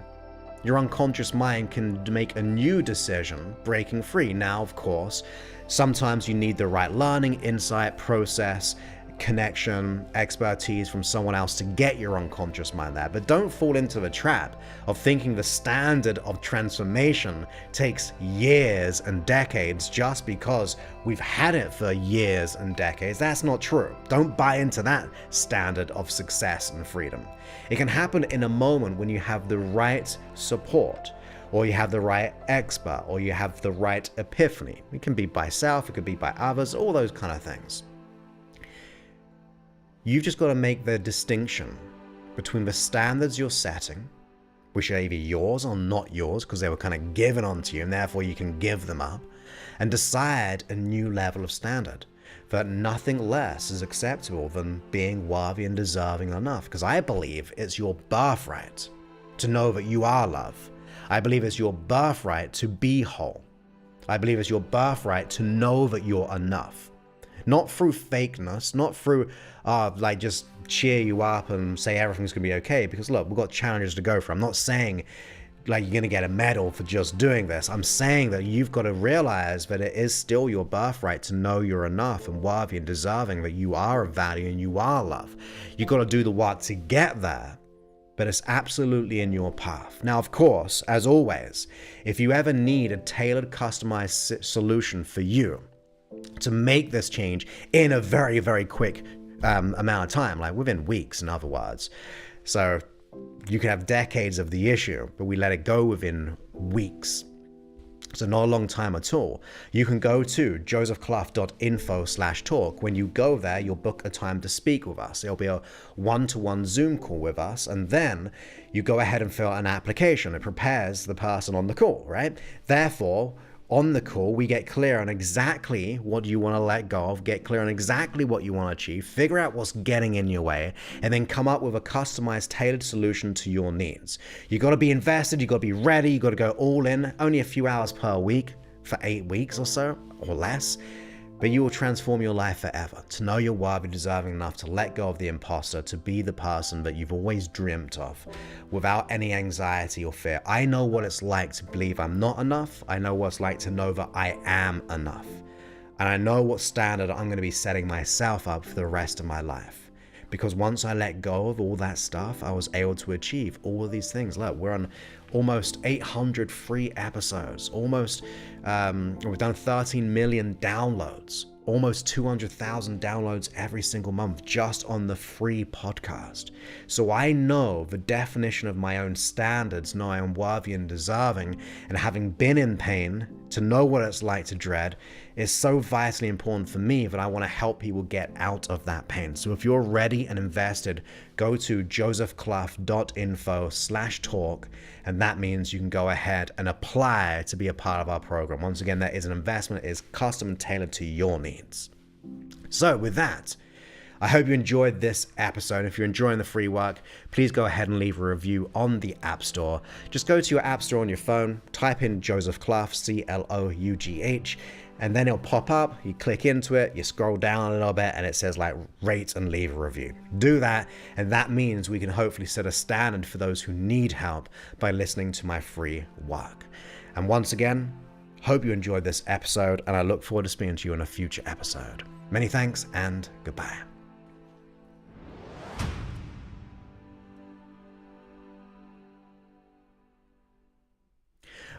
your unconscious mind can make a new decision, breaking free. Now, of course, sometimes you need the right learning, insight, process, connection, expertise from someone else to get your unconscious mind there. But don't fall into the trap of thinking the standard of transformation takes years and decades just because we've had it for years and decades. That's not true. Don't buy into that standard of success and freedom. It can happen in a moment when you have the right support, or you have the right expert, or you have the right epiphany. It can be by self, it could be by others, all those kind of things. You've just got to make the distinction between the standards you're setting, which are either yours or not yours because they were kind of given onto you and therefore you can give them up, and decide a new level of standard. That nothing less is acceptable than being worthy and deserving enough, because I believe it's your birthright to know that you are love. I believe it's your birthright to be whole. I believe it's your birthright to know that you're enough. Not through fakeness, not through just cheer you up and say everything's gonna be okay, because look, we've got challenges to go through. I'm not saying like you're gonna get a medal for just doing this. I'm saying that you've got to realize that it is still your birthright to know you're enough and worthy and deserving, that you are of value and you are love. You've got to do the work to get there, but it's absolutely in your path. Now, of course, as always, if you ever need a tailored, customized solution for you to make this change in a very, very quick amount of time, like within weeks, in other words. So you can have decades of the issue, but we let it go within weeks. So not a long time at all. You can go to josephclough.info/talk. When you go there, you'll book a time to speak with us. It'll be a one-to-one Zoom call with us, and then you go ahead and fill out an application. It prepares the person on the call, right? Therefore, on the call, we get clear on exactly what you want to let go of, get clear on exactly what you want to achieve, figure out what's getting in your way, and then come up with a customized, tailored solution to your needs. You got to be invested, you got to be ready, you got to go all in, only a few hours per week for 8 weeks or so, or less. But you will transform your life forever, to know you're worthy, deserving enough to let go of the imposter, to be the person that you've always dreamt of without any anxiety or fear. I know what it's like to believe I'm not enough. I know what it's like to know that I am enough. And I know what standard I'm going to be setting myself up for the rest of my life. Because once I let go of all that stuff, I was able to achieve all of these things. Look, we're on almost 800 free episodes. We've done 13 million downloads. Almost 200,000 downloads every single month just on the free podcast. So I know the definition of my own standards, know I am worthy and deserving, and having been in pain, to know what it's like to dread, is so vitally important for me that I want to help people get out of that pain. So if you're ready and invested, go to josephclough.info/talk, and that means you can go ahead and apply to be a part of our program. Once again, that is an investment, it is custom and tailored to your needs. So with that, I hope you enjoyed this episode. If you're enjoying the free work, please go ahead and leave a review on the App Store. Just go to your App Store on your phone, type in Joseph Clough, Clough, and then it'll pop up. You click into it, you scroll down a little bit, and it says like rate and leave a review. Do that, and that means we can hopefully set a standard for those who need help by listening to my free work. And once again, hope you enjoyed this episode, and I look forward to speaking to you in a future episode. Many thanks, and goodbye.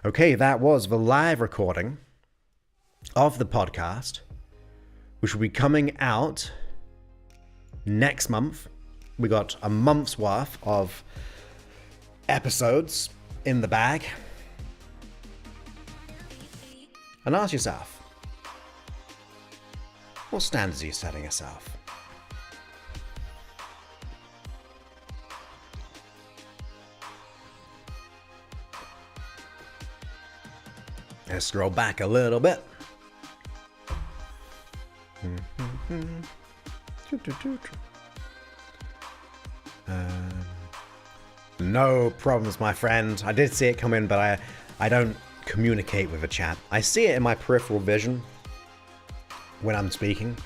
Okay, that was the live recording of the podcast, which will be coming out next month. We got a month's worth of episodes in the bag. And ask yourself, what standards are you setting yourself? Let's scroll back a little bit. No problems, my friend. I did see it come in, but I don't communicate with the chat. I see it in my peripheral vision when I'm speaking.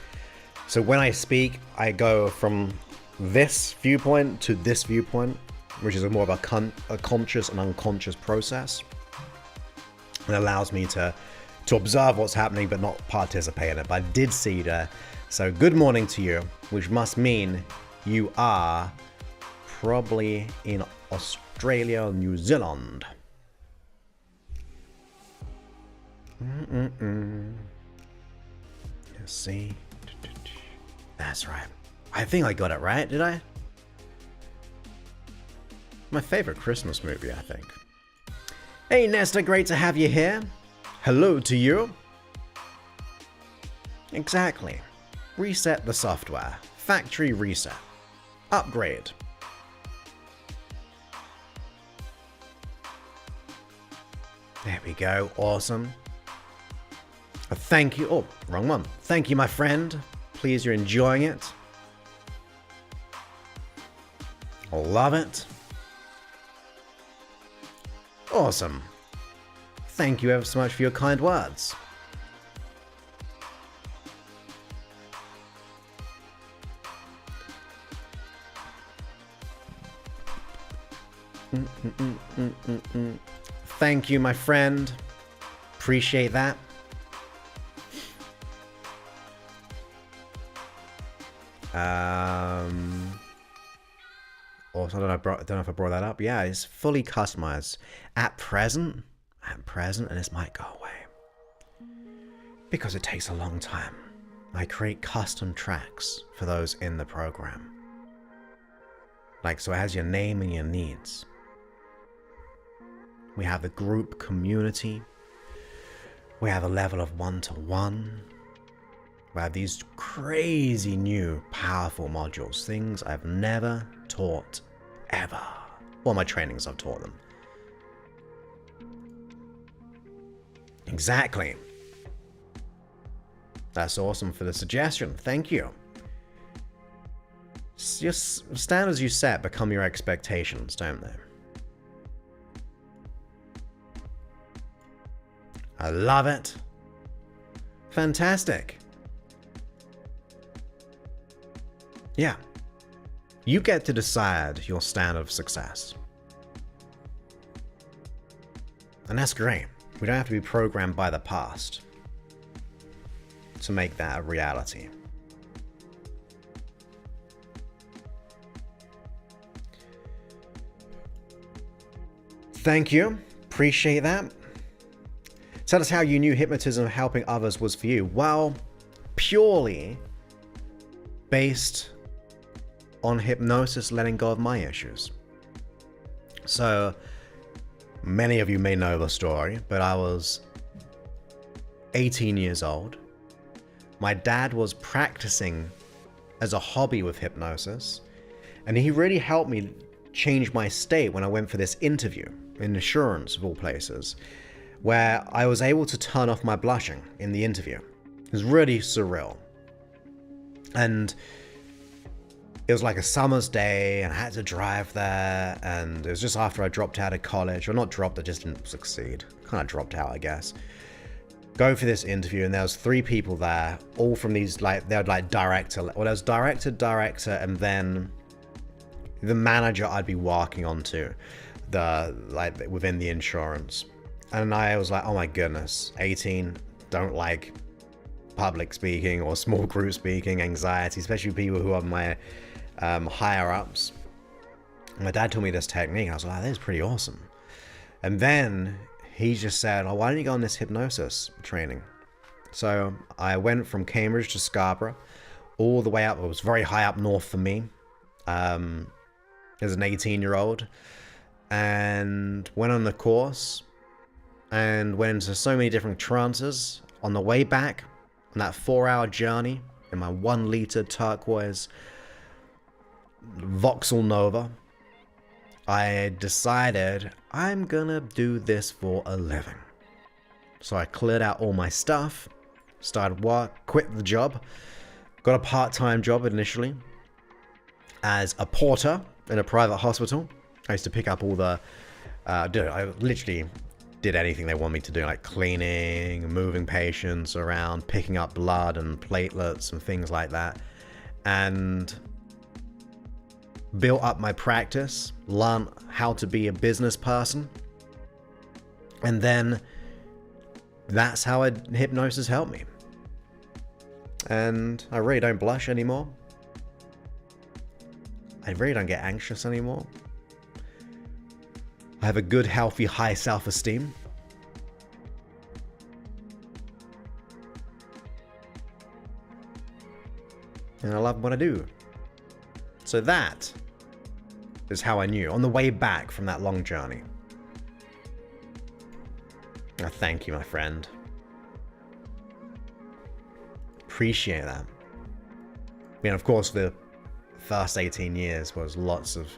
So when I speak, I go from this viewpoint to this viewpoint, which is more of a conscious and unconscious process. It allows me to observe what's happening but not participate in it. But I did see that. So good morning to you, which must mean you are probably in Australia or New Zealand. Let's see. That's right. I think I got it right, did I? My favorite Christmas movie, I think. Hey Nesta, great to have you here. Hello to you. Exactly. Reset the software. Factory reset. Upgrade. There we go. Awesome. Thank you. Oh, wrong one. Thank you, my friend. Please, you're enjoying it. Love it. Awesome. Thank you ever so much for your kind words. Thank you, my friend. Appreciate that. Also, I don't know if I brought that up. Yeah, it's fully customized at present, and this might go away because it takes a long time. I create custom tracks for those in the program. Like, so it has your name and your needs. We have the group community. We have a level of 1-to-1. We have these crazy new powerful modules, things I've never taught ever. Well, my trainings I've taught them. Exactly. That's awesome for the suggestion. Thank you. Your standards you set become your expectations, don't they? I love it. Fantastic. Yeah. You get to decide your standard of success. And that's great. We don't have to be programmed by the past to make that a reality. Thank you. Appreciate that. Tell us how you knew hypnotism helping others was for you. Well, purely based on hypnosis letting go of my issues. So, many of you may know the story, but I was 18 years old. My dad was practicing as a hobby with hypnosis, and he really helped me change my state when I went for this interview in insurance, of all places, where I was able to turn off my blushing in the interview. It was really surreal. And it was like a summer's day, and I had to drive there, and it was just after I dropped out of college. Or not dropped, I just didn't succeed. Kind of dropped out, I guess. Going for this interview, and there was 3 people there, all from these, like, they had like director, well, there was director, and then the manager I'd be walking onto, like, within the insurance. And I was like, oh my goodness, 18, don't like public speaking or small group speaking, anxiety, especially people who are my higher ups. My dad told me this technique. I was like, that is pretty awesome. And then he just said, oh, why don't you go on this hypnosis training? So I went from Cambridge to Scarborough, all the way up. It was very high up north for me as an 18-year-old, and went on the course and went into so many different trances. On the way back, on that 4-hour journey in my 1-liter turquoise Vauxhall Nova, I decided I'm gonna do this for a living. So I cleared out all my stuff, started work, quit the job, got a part-time job initially as a porter in a private hospital. I used to pick up all the, I literally did anything they want me to do, like cleaning, moving patients around, picking up blood and platelets and things like that. And built up my practice, learned how to be a business person. And then that's how hypnosis helped me. And I really don't blush anymore. I really don't get anxious anymore. I have a good, healthy, high self-esteem. And I love what I do. So that is how I knew on the way back from that long journey. Thank you, my friend. Appreciate that. I mean, of course, the first 18 years was lots of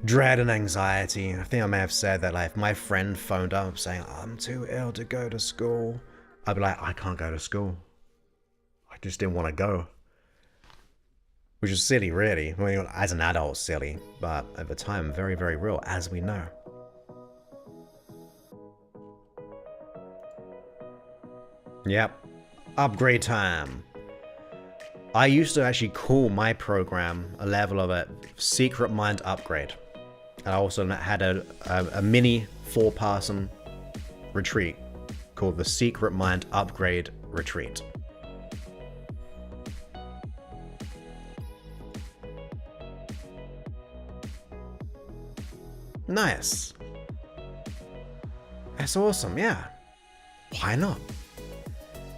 dread and anxiety. I think I may have said that, like, if my friend phoned up saying, I'm too ill to go to school, I'd be like, I can't go to school. I just didn't want to go. Which is silly, really. I mean, as an adult, silly. But at the time, very, very real, as we know. Yep. Upgrade time. I used to actually call my program a level of a secret mind upgrade. I also had a mini 4-person retreat called the Secret Mind Upgrade Retreat. Nice. That's awesome, yeah. Why not?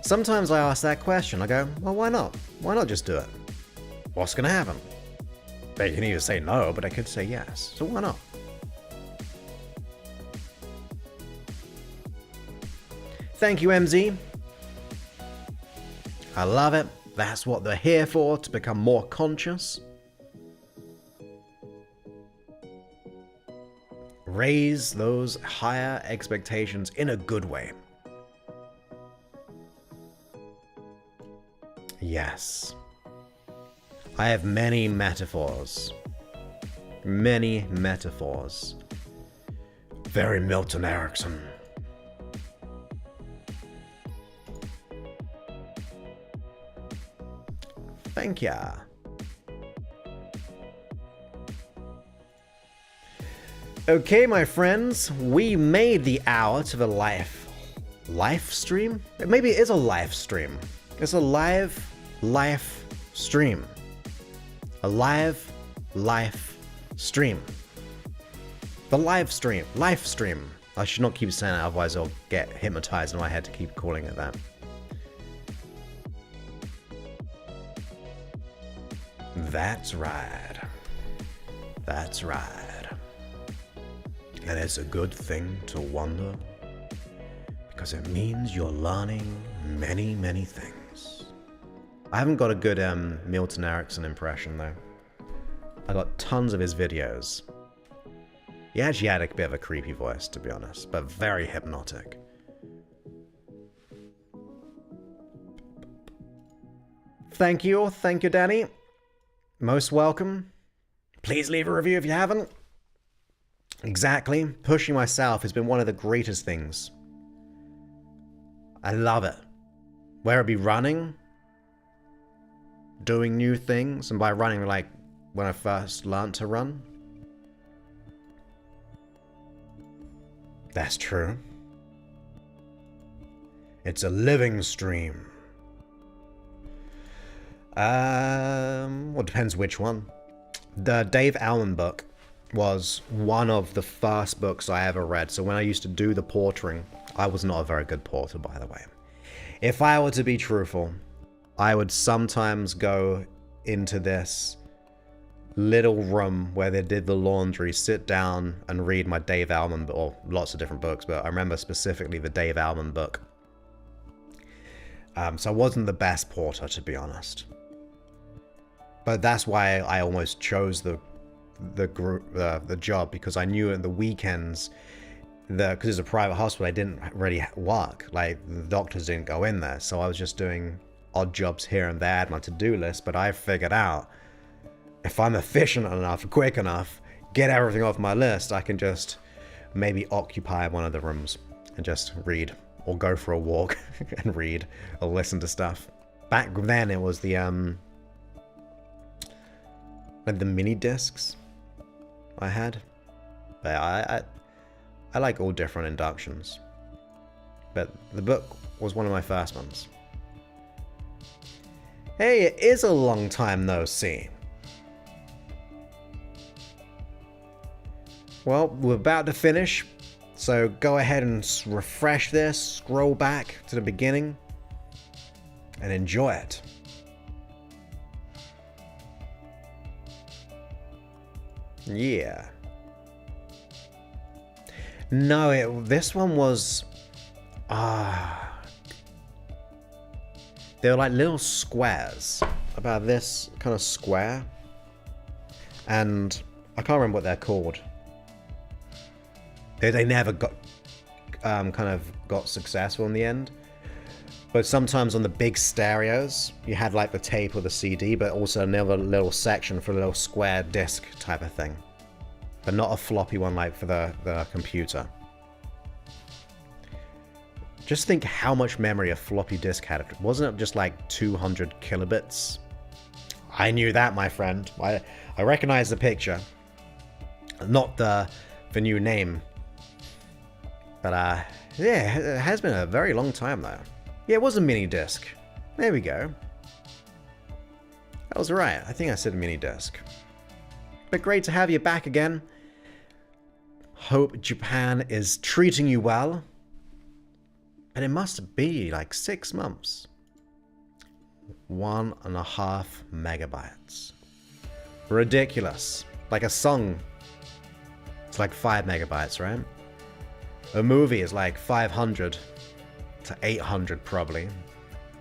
Sometimes I ask that question. I go, well, why not? Why not just do it? What's gonna happen? They can either say no, but I could say yes. So why not? Thank you, MZ. I love it. That's what they're here for, to become more conscious. Raise those higher expectations in a good way. Yes. I have many metaphors. Many metaphors. Very Milton Erickson. Thank ya. Okay, my friends, we made the hour to the live stream? Maybe it is a live stream. It's a live stream. A live stream. The live stream. I should not keep saying that, otherwise I'll get hypnotized in my head to keep calling it that. That's right. That's right. And it's a good thing to wonder, because it means you're learning many, many things. I haven't got a good Milton Erickson impression, though. I got tons of his videos. He actually had a bit of a creepy voice, to be honest, but very hypnotic. Thank you, Danny. Most welcome. Please leave a review if you haven't. Exactly. Pushing myself has been one of the greatest things. I love it. Whether it be running, doing new things, and by running, like when I first learned to run. That's true. It's a living stream. Well, it depends which one. The Dave Allen book was one of the first books I ever read. So when I used to do the portering, I was not a very good porter, by the way. If I were to be truthful, I would sometimes go into this little room where they did the laundry, sit down and read my Dave Allen, or lots of different books, but I remember specifically the Dave Allen book. So I wasn't the best porter, to be honest. But that's why I almost chose the job, because I knew at the weekends, because it's a private hospital, I didn't really work. Like, the doctors didn't go in there, so I was just doing odd jobs here and there. I had my to-do list, but I figured out, if I'm efficient enough, quick enough, get everything off my list, I can just maybe occupy one of the rooms and just read, or go for a walk and read, or listen to stuff. Back then, it was the like the mini discs I had. But I like all different inductions. But the book was one of my first ones. Hey, it is a long time no see. Well, we're about to finish, so go ahead and refresh this, scroll back to the beginning, and enjoy it. Yeah. No, this one was They were like little squares, about this kind of square, and I can't remember what they're called. They never got got successful in the end. But sometimes on the big stereos, you had like the tape or the CD, but also another little section for a little square disc type of thing. But not a floppy one like for the computer. Just think how much memory a floppy disk had. Wasn't it just like 200 kilobits? I knew that, my friend. I recognize the picture. Not the new name. But yeah, it has been a very long time though. Yeah, it was a mini disc. There we go. That was right. I think I said a mini disc. But great to have you back again. Hope Japan is treating you well. And it must be like 6 months. 1.5 megabytes. Ridiculous. Like a song. It's like 5 megabytes, right? A movie is like 500 to 800 probably.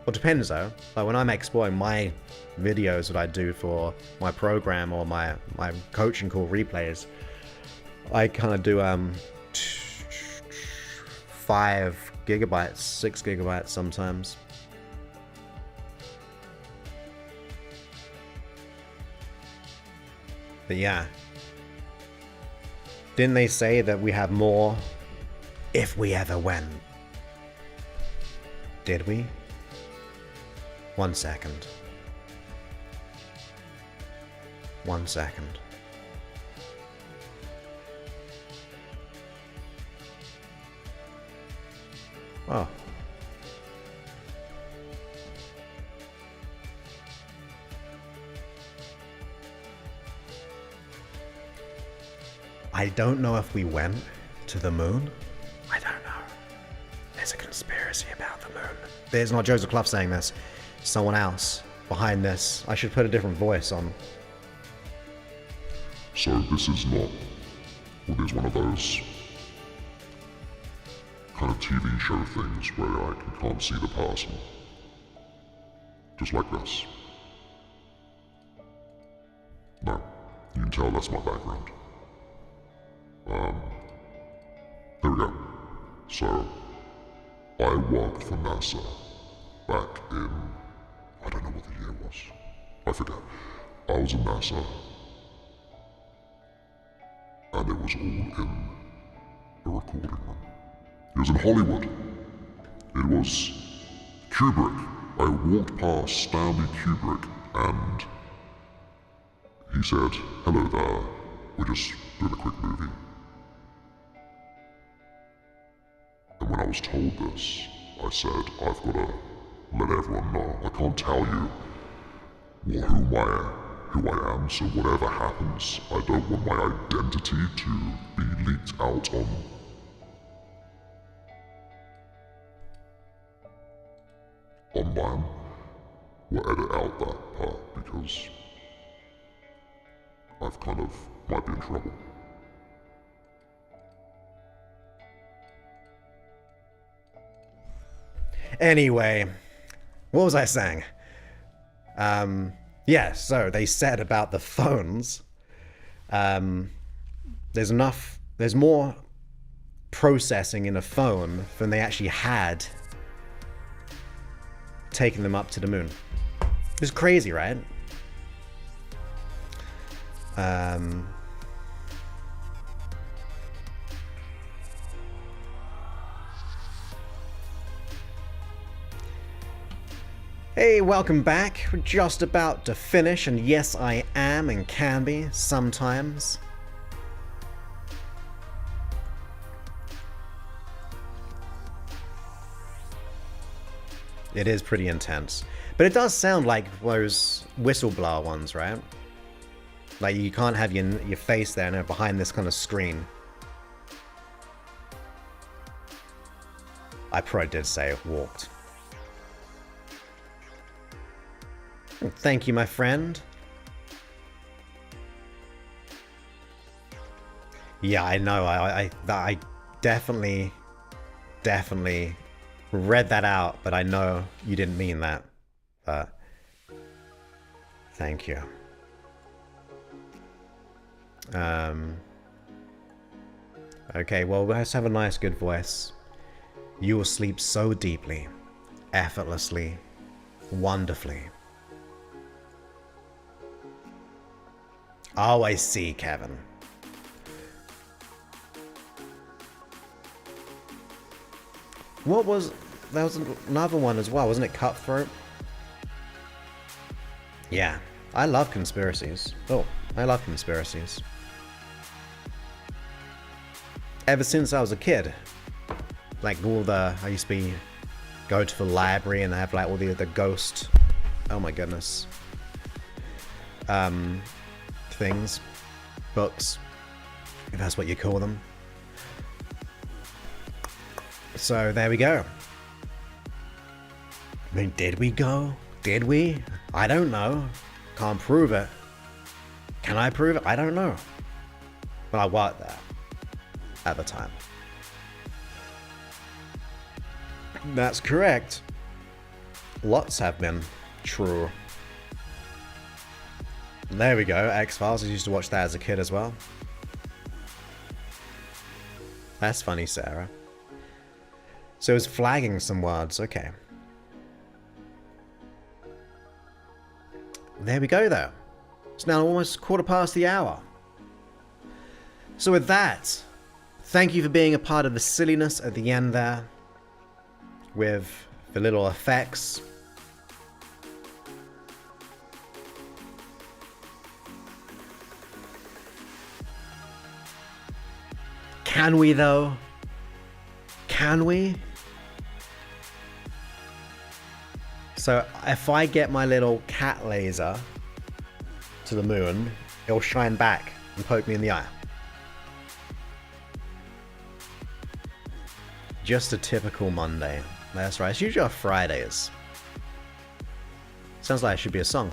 Well, depends though. Like when I'm exporting my videos that I do for my program or my coaching call replays, I kind of do 5 gigabytes, 6 gigabytes sometimes. But yeah. Didn't they say that we have more if we ever win? Did we? 1 second. 1 second. Oh. I don't know if we went to the moon. I don't know. There's a conspiracy about the moon. There's not Joseph Clough saying this. Someone else behind this. I should put a different voice on. So this is not, well, there's one of those kind of TV show things where you can't see the person. Just like this. No, you can tell that's my background. There we go. So, I worked for NASA back in, I don't know what the year was. I forget. I was in NASA. And it was all in a recording room. It was in Hollywood. It was Kubrick. I walked past Stanley Kubrick and he said, "Hello there, we're just doing a quick movie." And when I was told this, I said, I've got to let everyone know. I can't tell you who I am, so whatever happens, I don't want my identity to be leaked out on online. We'll edit out that part because I've kind of might be in trouble. Anyway, what was I saying? Yeah, so they said about the phones, there's more processing in a phone than they actually had taking them up to the moon. It's crazy, right? Hey, welcome back. We're just about to finish, and yes, I am and can be sometimes. It is pretty intense. But it does sound like those whistleblower ones, right? Like you can't have your face there, no, behind this kind of screen. I probably did say it walked. Thank you, my friend. Yeah, I know. I definitely read that out, but I know you didn't mean that. But thank you. Okay, well, let's have a nice, good voice. You will sleep so deeply, effortlessly, wonderfully. Oh, I see, Kevin. What was... There was another one as well, wasn't it? Cutthroat? Yeah, I love conspiracies. Oh, I love conspiracies. Ever since I was a kid. Like all the... I used to go to the library and they have like all the ghost... Oh my goodness. Things. Books. If that's what you call them. So there we go. I mean, did we go? Did we? I don't know. Can't prove it. Can I prove it? I don't know. But I worked there at the time. That's correct. Lots have been true. There we go. X-Files. I used to watch that as a kid as well. That's funny, Sarah. So it's flagging some words. Okay. There we go, though. It's now almost 1:15. So with that, thank you for being a part of the silliness at the end there. With the little effects. Can we, though? Can we? So if I get my little cat laser to the moon, it'll shine back and poke me in the eye. Just a typical Monday. That's right. It's usually on Fridays. Sounds like it should be a song.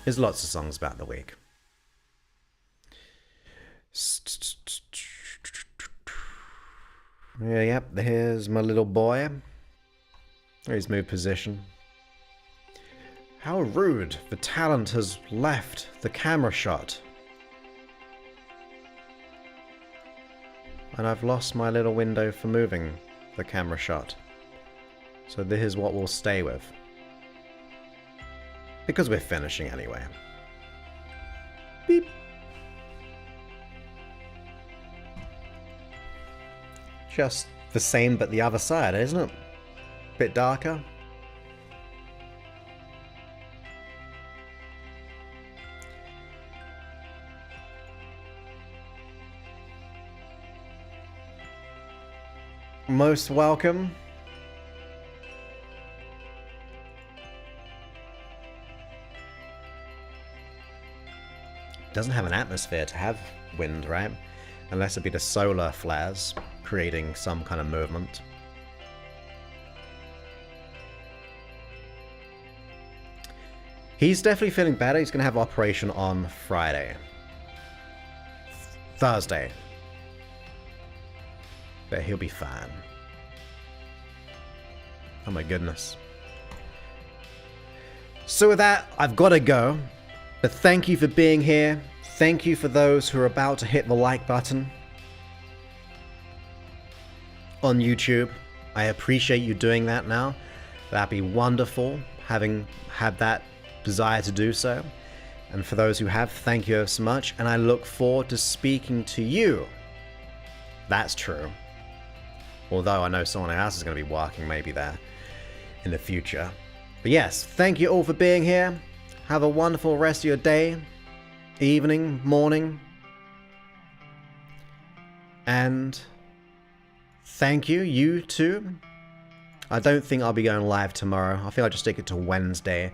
There's lots of songs about the week. Yeah, yep, here's my little boy. He's moved position. How rude. The talent has left the camera shot. And I've lost my little window for moving the camera shot. So this is what we'll stay with. Because we're finishing anyway. Beep. Just the same but the other side, isn't it? Bit darker. Most welcome. Doesn't have an atmosphere to have wind, right? Unless it be the solar flares creating some kind of movement. He's definitely feeling better. He's going to have operation on Friday. Thursday. But he'll be fine. Oh my goodness. So with that, I've got to go. But thank you for being here. Thank you for those who are about to hit the like button on YouTube. I appreciate you doing that now. That'd be wonderful, having had that desire to do so. And for those who have, thank you so much. And I look forward to speaking to you. That's true. Although I know someone else is going to be working maybe there in the future. But yes, thank you all for being here. Have a wonderful rest of your day, evening, morning. And thank you, you too. I don't think I'll be going live tomorrow. I think I'll just stick it to Wednesday.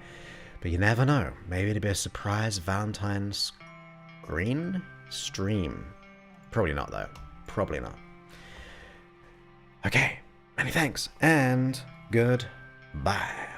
But you never know. Maybe it'll be a surprise Valentine's green stream. Probably not, though. Probably not. Okay. Many thanks. And goodbye.